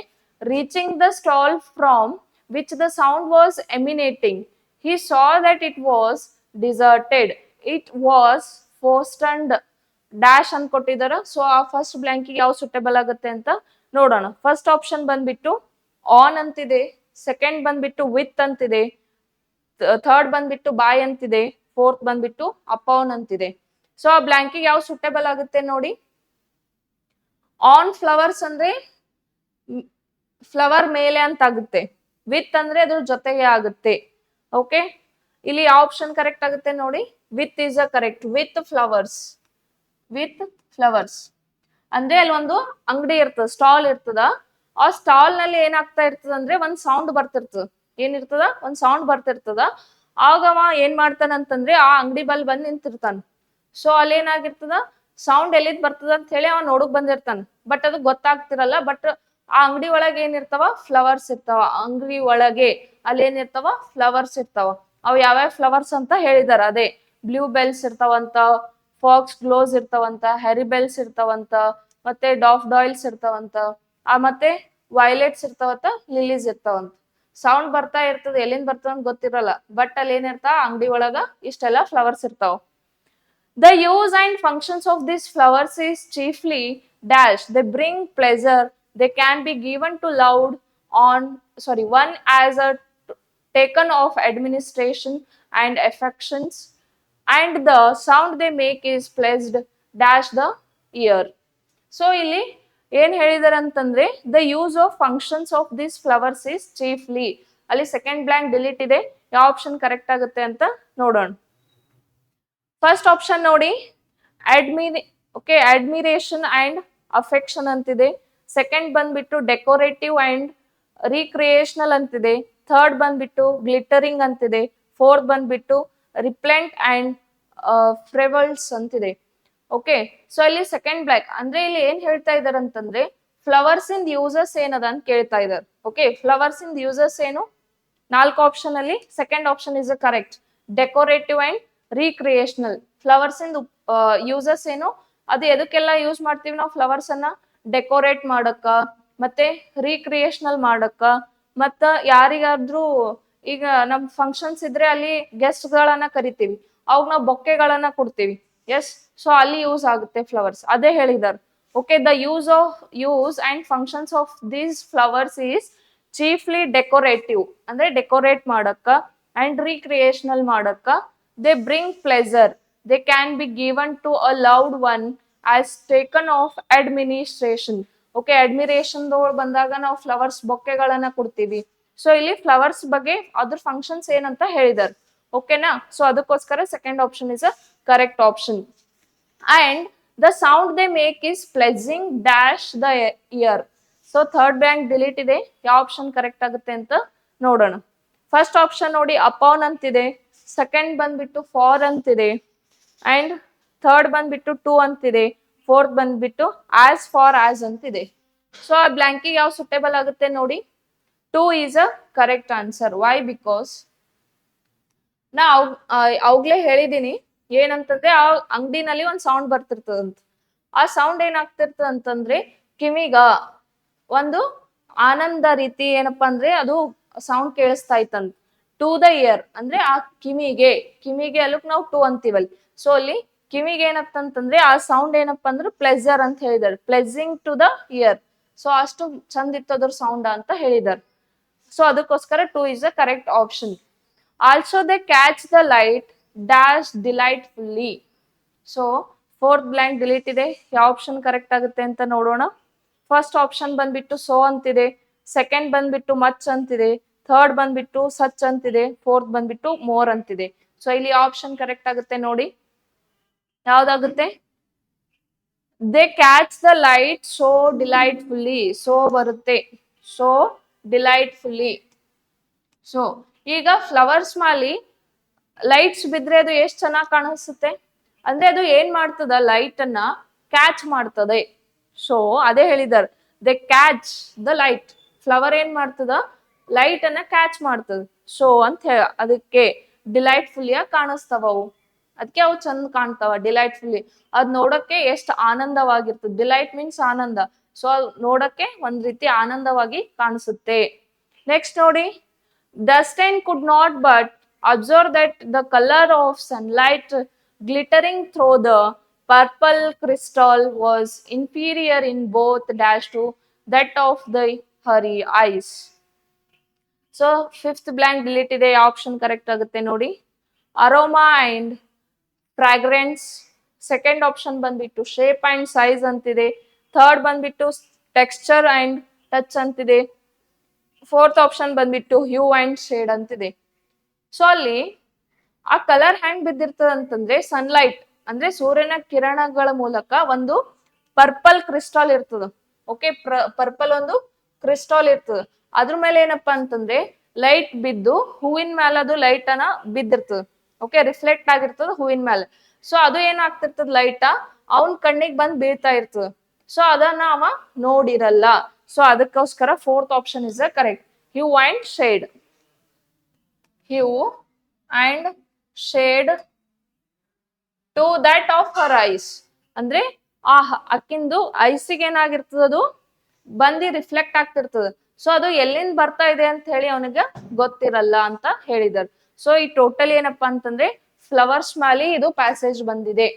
reaching the stall from which the sound was emanating he saw that it was deserted, it was fastened dash ಅಂತ ಕೊಟ್ಟಿದಾರ. So ಆ first blank ಯಾವ ಸುಟೇಬಲ್ ಆಗುತ್ತೆ ಅಂತ ನೋಡೋಣ. ಫಸ್ಟ್ ಆಪ್ಷನ್ ಬಂದ್ಬಿಟ್ಟು ಆನ್ ಅಂತಿದೆ, ಸೆಕೆಂಡ್ ಬಂದ್ಬಿಟ್ಟು ವಿತ್ ಅಂತಿದೆ, ಥರ್ಡ್ ಬಂದ್ಬಿಟ್ಟು ಬಾಯ್ ಅಂತಿದೆ, ಫೋರ್ತ್ ಬಂದ್ಬಿಟ್ಟು ಅಪೌನ್ ಅಂತಿದೆ. ಸೊ ಆ ಬ್ಲಾಂಕ್ ಯಾವ ಸುಟೇಬಲ್ ಆಗುತ್ತೆ ನೋಡಿ. ಆನ್ ಫ್ಲವರ್ಸ್ ಅಂದ್ರೆ ಫ್ಲವರ್ ಮೇಲೆ ಅಂತ ಆಗುತ್ತೆ, ವಿತ್ ಅಂದ್ರೆ ಅದ್ರ ಜೊತೆಗೆ ಆಗುತ್ತೆ. ಓಕೆ, ಇಲ್ಲಿ ಯಾವ ಆಪ್ಷನ್ ಕರೆಕ್ಟ್ ಆಗುತ್ತೆ ನೋಡಿ. With is a correct, with flowers. With flowers ಅಂದ್ರೆ ಅಲ್ಲಿ ಒಂದು ಅಂಗಡಿ ಇರ್ತದ, ಸ್ಟಾಲ್ ಇರ್ತದ. ಆ ಸ್ಟಾಲ್ ನಲ್ಲಿ ಏನಾಗ್ತಾ ಇರ್ತದ ಅಂದ್ರೆ ಒಂದ್ ಸೌಂಡ್ ಬರ್ತಿರ್ತದ. ಏನಿರ್ತದ, ಒಂದ್ ಸೌಂಡ್ ಬರ್ತಿರ್ತದ. ಆಗವ ಏನ್ ಮಾಡ್ತಾನಂತಂದ್ರೆ ಆ ಅಂಗಡಿ ಬಲ್ ಬಂದ್ ನಿಂತಿರ್ತಾನ. ಸೊ ಅಲ್ಲಿ ಏನಾಗಿರ್ತದ, ಸೌಂಡ್ ಎಲ್ಲಿದ್ ಬರ್ತದ ಅಂತ ಹೇಳಿ ಅವ ನೋಡಕ್ ಬಂದಿರ್ತಾನ. ಬಟ್ ಅದು ಗೊತ್ತಾಗ್ತಿರಲ್ಲ. ಬಟ್ ಆ ಅಂಗಡಿ ಒಳಗೆ ಏನಿರ್ತಾವ, ಫ್ಲವರ್ಸ್ ಇರ್ತಾವ. ಅಂಗಡಿ ಒಳಗೆ ಅಲ್ಲಿ ಏನಿರ್ತಾವ, ಫ್ಲವರ್ಸ್ ಇರ್ತಾವ. ಅವ್ ಯಾವ್ಯಾವ ಫ್ಲವರ್ಸ್ ಅಂತ ಹೇಳಿದಾರ, ಅದೇ ಬ್ಲೂ ಬೆಲ್ಸ್ ಇರ್ತಾವಂತ, ಫಾಕ್ಸ್ ಗ್ಲೋಸ್ ಇರ್ತಾವಂತ, ಹ್ಯಾರಿ ಬೆಲ್ಸ್ ಇರ್ತಾವಂತ, ಮತ್ತೆ ಡಾಫ್ ಡಾಯಿಲ್ಸ್ ಇರ್ತಾವಂತ, ಮತ್ತೆ ವೈಲೆಟ್ಸ್ ಇರ್ತಾವಂತ, ಲಿಲೀಸ್ ಇರ್ತಾವಂತ. ಸೌಂಡ್ ಬರ್ತಾ ಇರ್ತದ, ಎಲ್ಲಿಂದ ಬರ್ತದ ಅಂತ ಗೊತ್ತಿರಲ್ಲ. ಬಟ್ ಅಲ್ಲಿ ಏನಿರ್ತಾವ, ಅಂಗಡಿ ಒಳಗ ಇಷ್ಟೆಲ್ಲ ಫ್ಲವರ್ಸ್ ಇರ್ತಾವ. The use and functions of these flowers is chiefly dash. They bring pleasure. They can be given to loud one as a taken of administration and affections, and the sound they make is pleased dash the ear. So ಇಲ್ಲಿ ಏನ್ ಹೇಳಿದಾರೆ ಅಂತಂದ್ರೆ the use of functions of these flowers is chiefly. ಅಲ್ಲಿ second blank delete ಇದೆ. ಯಾವ option correct ಆಗುತ್ತೆ ಅಂತ ನೋಡೋಣ. ಫಸ್ಟ್ ಆಪ್ಷನ್ ನೋಡಿ, ಅಡ್ಮಿರೇಷನ್ ಅಂಡ್ ಅಫೆಕ್ಷನ್ ಅಂತಿದೆ. ಸೆಕೆಂಡ್ ಬಂದ್ಬಿಟ್ಟು ಡೆಕೋರೇಟಿವ್ ಅಂಡ್ ರೀಕ್ರಿಯೇಷನಲ್ ಅಂತಿದೆ. ಥರ್ಡ್ ಬಂದ್ಬಿಟ್ಟು ಗ್ಲಿಟರಿಂಗ್ ಅಂತಿದೆ. ಫೋರ್ತ್ ಬಂದ್ಬಿಟ್ಟು ರಿಪ್ಲೆಂಟ್ ಅಂಡ್ ಫ್ರೆವಲ್ಸ್ ಅಂತಿದೆ. ಓಕೆ, ಸೊ ಇಲ್ಲಿ ಸೆಕೆಂಡ್ ಬ್ಲಾಕ್ ಅಂದ್ರೆ ಇಲ್ಲಿ ಏನ್ ಹೇಳ್ತಾ ಇದಾರೆ ಅಂತಂದ್ರೆ ಫ್ಲವರ್ಸ್ ಇಂದ ಯೂಸಸ್ ಏನದ ಅಂತ ಕೇಳ್ತಾ ಇದಾರೆ. ಓಕೆ, ಫ್ಲವರ್ಸ್ ಇಂದ ಯೂಸಸ್ ಏನು, 4 ಆಪ್ಷನ್ ಅಲ್ಲಿ second option is correct. Decorative and recreational. Flowers ಇಂದ ಯೂಸಸ್ ಏನು, ಅದು ಎದಕ್ಕೆಲ್ಲ ಯೂಸ್ ಮಾಡ್ತೀವಿ ನಾವು ಫ್ಲವರ್ಸ್ ಅನ್ನ, ಡೆಕೋರೇಟ್ ಮಾಡಕ್ಕ, ಮತ್ತೆ ರೀಕ್ರಿಯೇಷನಲ್ ಮಾಡಕ್ಕ, ಮತ್ತ ಯಾರಿಗಾದ್ರೂ ಈಗ ನಮ್ ಫಂಕ್ಷನ್ಸ್ ಇದ್ರೆ ಅಲ್ಲಿ ಗೆಸ್ಟ್ ಗಳನ್ನ ಕರಿತೀವಿ, ಅವಾಗ ನಾವು ಬೊಕ್ಕೆಗಳನ್ನ ಕೊಡ್ತೀವಿ. ಎಸ್, ಸೊ ಅಲ್ಲಿ ಯೂಸ್ ಆಗುತ್ತೆ ಫ್ಲವರ್ಸ್, ಅದೇ ಹೇಳಿದಾರೆ. Okay, the use and functions of these flowers is chiefly decorative ಅಂದ್ರೆ ಡೆಕೋರೇಟ್ ಮಾಡಕ್ಕ, ಅಂಡ್ ರೀಕ್ರಿಯೇಷನಲ್ ಮಾಡಕ್ಕ. They bring pleasure. They can be given to a loved one as token of administration. Okay, admiration ಬಂದಾಗ ನಾವು flowers ಬೊಕ್ಕೆಗಳನ್ನ ಕೊಡ್ತೀವಿ. So ಇಲ್ಲಿ flowers ಬಗ್ಗೆ ಅದ್ರ functions ಏನಂತ ಹೇಳಿದಾರೆ. ಓಕೆನಾ, ಸೊ ಅದಕ್ಕೋಸ್ಕರ second option is a correct option. And the sound they make is pleasing dash the ear. So third blank delete ಇದೆ. ಯಾವ ಆಪ್ಷನ್ ಕರೆಕ್ಟ್ ಆಗುತ್ತೆ ಅಂತ ನೋಡೋಣ. ಫಸ್ಟ್ ಆಪ್ಷನ್ ನೋಡಿ ಅಪಾನ್ ಅಂತಿದೆ, ಸೆಕೆಂಡ್ ಬಂದ್ಬಿಟ್ಟು ಫಾರ್ ಅಂತಿದೆ, ಅಂಡ್ ಥರ್ಡ್ ಬಂದ್ಬಿಟ್ಟು ಟು ಅಂತಿದೆ, ಫೋರ್ತ್ ಬಂದ್ಬಿಟ್ಟು ಆಸ್ ಫಾರ್ ಆಸ್ ಅಂತಿದೆ. ಸೊ ಆ ಬ್ಲಾಂಕಿಗೆ ಯಾವ ಸುಟೇಬಲ್ ಆಗುತ್ತೆ ನೋಡಿ. 2 is a correct answer. Why? Because ನಾ ಅವಾಗ್ಲೇ ಹೇಳಿದೀನಿ ಏನಂತಂದ್ರೆ ಆ ಅಂಗಡಿನಲ್ಲಿ ಒಂದ್ ಸೌಂಡ್ ಬರ್ತಿರ್ತದಂತ. ಆ ಸೌಂಡ್ ಏನಾಗ್ತಿರ್ತದ ಅಂತಂದ್ರೆ ಕಿವಿಗ ಒಂದು ಆನಂದ ರೀತಿ ಏನಪ್ಪಾ ಅಂದ್ರೆ ಅದು ಸೌಂಡ್ ಕೇಳಿಸ್ತಾ ಇತ್ತಂತ. ಟು ದ ಇಯರ್ ಅಂದ್ರೆ ಆ ಕಿವಿಗೆ ಅಲ್ಲಕ್ ನಾವು ಟು ಅಂತೀವಲ್ಲಿ. ಸೊ ಅಲ್ಲಿ ಕಿವಿಗೆ ಏನಪ್ಪಂತಂದ್ರೆ ಆ ಸೌಂಡ್ ಏನಪ್ಪಾ ಅಂದ್ರೆ ಪ್ಲೆಸರ್ ಅಂತ ಹೇಳಿದಾರೆ, ಪ್ಲೆಸಿಂಗ್ ಟು ದ ಇಯರ್. ಸೊ ಅಷ್ಟು ಚಂದ ಇತ್ತದ್ರ ಸೌಂಡ್ ಅಂತ ಹೇಳಿದಾರೆ. ಸೊ ಅದಕ್ಕೋಸ್ಕರ 2 is the correct option. Also they catch the light dash delightfully. So fourth blank delete ಇದೆ. ಯಾವ ಆಪ್ಷನ್ ಕರೆಕ್ಟ್ ಆಗುತ್ತೆ ಅಂತ ನೋಡೋಣ. ಫಸ್ಟ್ ಆಪ್ಷನ್ ಬಂದ್ಬಿಟ್ಟು ಸೋ ಅಂತಿದೆ, ಸೆಕೆಂಡ್ ಬಂದ್ಬಿಟ್ಟು ಮಚ್ ಅಂತಿದೆ, ಥರ್ಡ್ ಬಂದ್ಬಿಟ್ಟು ಸಚ್ ಅಂತಿದೆ, ಫೋರ್ತ್ ಬಂದ್ಬಿಟ್ಟು ಮೋರ್ ಅಂತಿದೆ. ಸೊ ಇಲ್ಲಿ ಆಪ್ಷನ್ ಕರೆಕ್ಟ್ ಆಗುತ್ತೆ ನೋಡಿ. ಯಾವ್ದಾಗುತ್ತೆ? They catch the light so delightfully. So ಬರುತ್ತೆ, ಸೋ ಡಿಲೈಟ್ಫುಲ್ಲಿ. ಸೊ ಈಗ ಫ್ಲವರ್ಸ್ ಮಾಲಿ ಲೈಟ್ಸ್ ಬಿದ್ರೆ ಅದು ಎಷ್ಟು ಚೆನ್ನಾಗಿ ಕಾಣಿಸುತ್ತೆ ಅಂದ್ರೆ ಅದು ಏನ್ ಮಾಡ್ತದ, ಲೈಟ್ ಅನ್ನ ಕ್ಯಾಚ್ ಮಾಡ್ತದೆ. ಸೊ ಅದೇ ಹೇಳಿದಾರೆ, they catch the light. Flower ಏನ್ ಮಾಡ್ತದ, ಲೈಟ್ ಅನ್ನ ಕ್ಯಾಚ್ ಮಾಡ್ತದ. ಸೊ ಅಂತ ಹೇಳ ಅದಕ್ಕೆ ಡಿಲೈಟ್ಫುಲ್ಲಿಯ ಕಾಣಿಸ್ತಾವ ಅವು, ಅದಕ್ಕೆ ಅವು ಚಂದ ಕಾಣ್ತಾವ ಡಿಲೈಟ್ಫುಲ್ಲಿ. ಅದ್ ನೋಡಕ್ಕೆ ಎಷ್ಟು ಆನಂದವಾಗಿರ್ತದೆ. ಡಿಲೈಟ್ ಮೀನ್ಸ್ ಆನಂದ, ಸೊ ನೋಡಕ್ಕೆ ಒಂದ್ ರೀತಿ ಆನಂದವಾಗಿ ಕಾಣಿಸುತ್ತೆ. ನೆಕ್ಸ್ಟ್ ನೋಡಿ, Dustin could not but observe that the colour of sunlight glittering through the purple crystal was inferior in both dash to that of the her eyes. So fifth blank delete ಇದೆ, option correct ಆಗುತ್ತೆ ನೋಡಿ. Aroma and fragrance, second option ಬಂದ್ಬಿಟ್ಟು shape and size ಅಂತಿದೆ, third ಬಂದ್ಬಿಟ್ಟು texture and touch ಅಂತಿದೆ, fourth option ಬಂದ್ಬಿಟ್ಟು hue and shade ಅಂತಿದೆ. So ಅಲ್ಲಿ ಆ ಕಲರ್ ಹ್ಯಾಂಗ್ ಬಿದ್ದಿರ್ತದ ಅಂತಂದ್ರೆ ಸನ್ಲೈಟ್ ಅಂದ್ರೆ ಸೂರ್ಯನ ಕಿರಣಗಳ ಮೂಲಕ ಒಂದು ಪರ್ಪಲ್ ಕ್ರಿಸ್ಟಾಲ್ ಇರ್ತದ. ಓಕೆ, ಪರ್ಪಲ್ ಒಂದು ಕ್ರಿಸ್ಟಾಲ್ ಇರ್ತದ. ಅದ್ರ ಮೇಲೆ ಏನಪ್ಪಾ ಅಂತಂದ್ರೆ ಲೈಟ್ ಬಿದ್ದು ಹೂವಿನ ಮೇಲೆ ಅದು ಲೈಟ್ ಅನ್ನ ಬಿದ್ದಿರ್ತದ. ಓಕೆ, ರಿಫ್ಲೆಕ್ಟ್ ಆಗಿರ್ತದ ಹೂವಿನ ಮೇಲೆ. ಸೊ ಅದು ಏನಾಗ್ತಿರ್ತದ, ಲೈಟ್ ಅವನ್ ಕಣ್ಣಿಗೆ ಬಂದ್ ಬೀಳ್ತಾ ಇರ್ತದ. ಸೊ ಅದನ್ನ ಅವ ನೋಡಿರಲ್ಲ. ಸೊ ಅದಕ್ಕೋಸ್ಕರ fourth option is correct, hue and shade. Hue and shade to that of her eyes ಅಂದ್ರೆ ಆ ಅಕ್ಕಿಂದು ಐಸಿಗೆ ಏನಾಗಿರ್ತದ, ಅದು ಬಂದಿ ರಿಫ್ಲೆಕ್ಟ್ ಆಗ್ತಿರ್ತದ. ಸೊ ಅದು ಎಲ್ಲಿಂದ ಬರ್ತಾ ಇದೆ ಅಂತ ಹೇಳಿ ಅವನಿಗೆ ಗೊತ್ತಿರಲ್ಲ ಅಂತ ಹೇಳಿದಾರೆ. ಸೊ ಈ ಟೋಟಲ್ ಏನಪ್ಪಾ ಅಂತಂದ್ರೆ ಫ್ಲವರ್ಸ್ ಮೇಲೆ ಇದು ಪ್ಯಾಸೇಜ್ ಬಂದಿದೆ.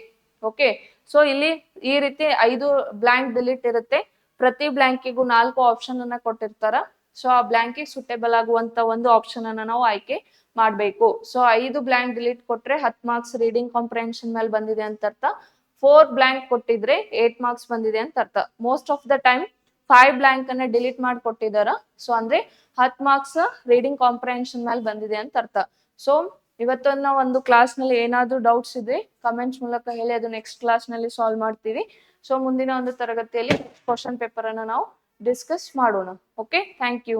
ಓಕೆ, ಸೊ ಇಲ್ಲಿ ಈ ರೀತಿ 5 ಬ್ಲಾಂಕ್ ಡಿಲೀಟ್ ಇರುತ್ತೆ. ಪ್ರತಿ ಬ್ಲಾಂಕಿಗೂ 4 ಆಪ್ಷನ್ ಅನ್ನ ಕೊಟ್ಟಿರ್ತಾರ. ಸೊ ಆ ಬ್ಲಾಂಕಿಗೆ ಸುಟೇಬಲ್ ಆಗುವಂತ ಒಂದು ಆಪ್ಷನ್ ಅನ್ನ ನಾವು ಆಯ್ಕೆ ಮಾಡ್ಬೇಕು. ಸೊ 5 ಬ್ಲಾಂಕ್ ಡಿಲೀಟ್ ಕೊಟ್ರೆ 10 ಮಾರ್ಕ್ಸ್ ರೀಡಿಂಗ್ ಕಾಂಪ್ರಿಹೆನ್ಷನ್ ಮೇಲೆ ಬಂದಿದೆ ಅಂತ ಅರ್ಥ. 4 ಬ್ಲಾಂಕ್ ಕೊಟ್ಟಿದ್ರೆ 8 ಮಾರ್ಕ್ಸ್ ಬಂದಿದೆ ಅಂತ ಅರ್ಥ. Most of the time 5 blank ಅನ್ನ ಡಿಲೀಟ್ ಮಾಡಿ ಕೊಟ್ಟಿದಾರ. ಸೊ ಅಂದ್ರೆ 10 ಮಾರ್ಕ್ಸ್ ರೀಡಿಂಗ್ ಕಾಂಪ್ರಿಹೆನ್ಷನ್ ಮೇಲೆ ಬಂದಿದೆ ಅಂತ ಅರ್ಥ. ಸೊ ಇವತ್ತನ್ನ ಒಂದು ಕ್ಲಾಸ್ ನಲ್ಲಿ ಏನಾದ್ರೂ ಡೌಟ್ಸ್ ಇದ್ರೆ ಕಮೆಂಟ್ಸ್ ಮೂಲಕ ಹೇಳಿ, ಅದು ನೆಕ್ಸ್ಟ್ ಕ್ಲಾಸ್ ನಲ್ಲಿ ಸಾಲ್ವ್ ಮಾಡ್ತೀವಿ. ಸೊ ಮುಂದಿನ ಒಂದು ತರಗತಿಯಲ್ಲಿ ಕ್ವಶನ್ ಪೇಪರ್ ಅನ್ನ ನಾವು ಡಿಸ್ಕಸ್ ಮಾಡೋಣ. Okay, thank you.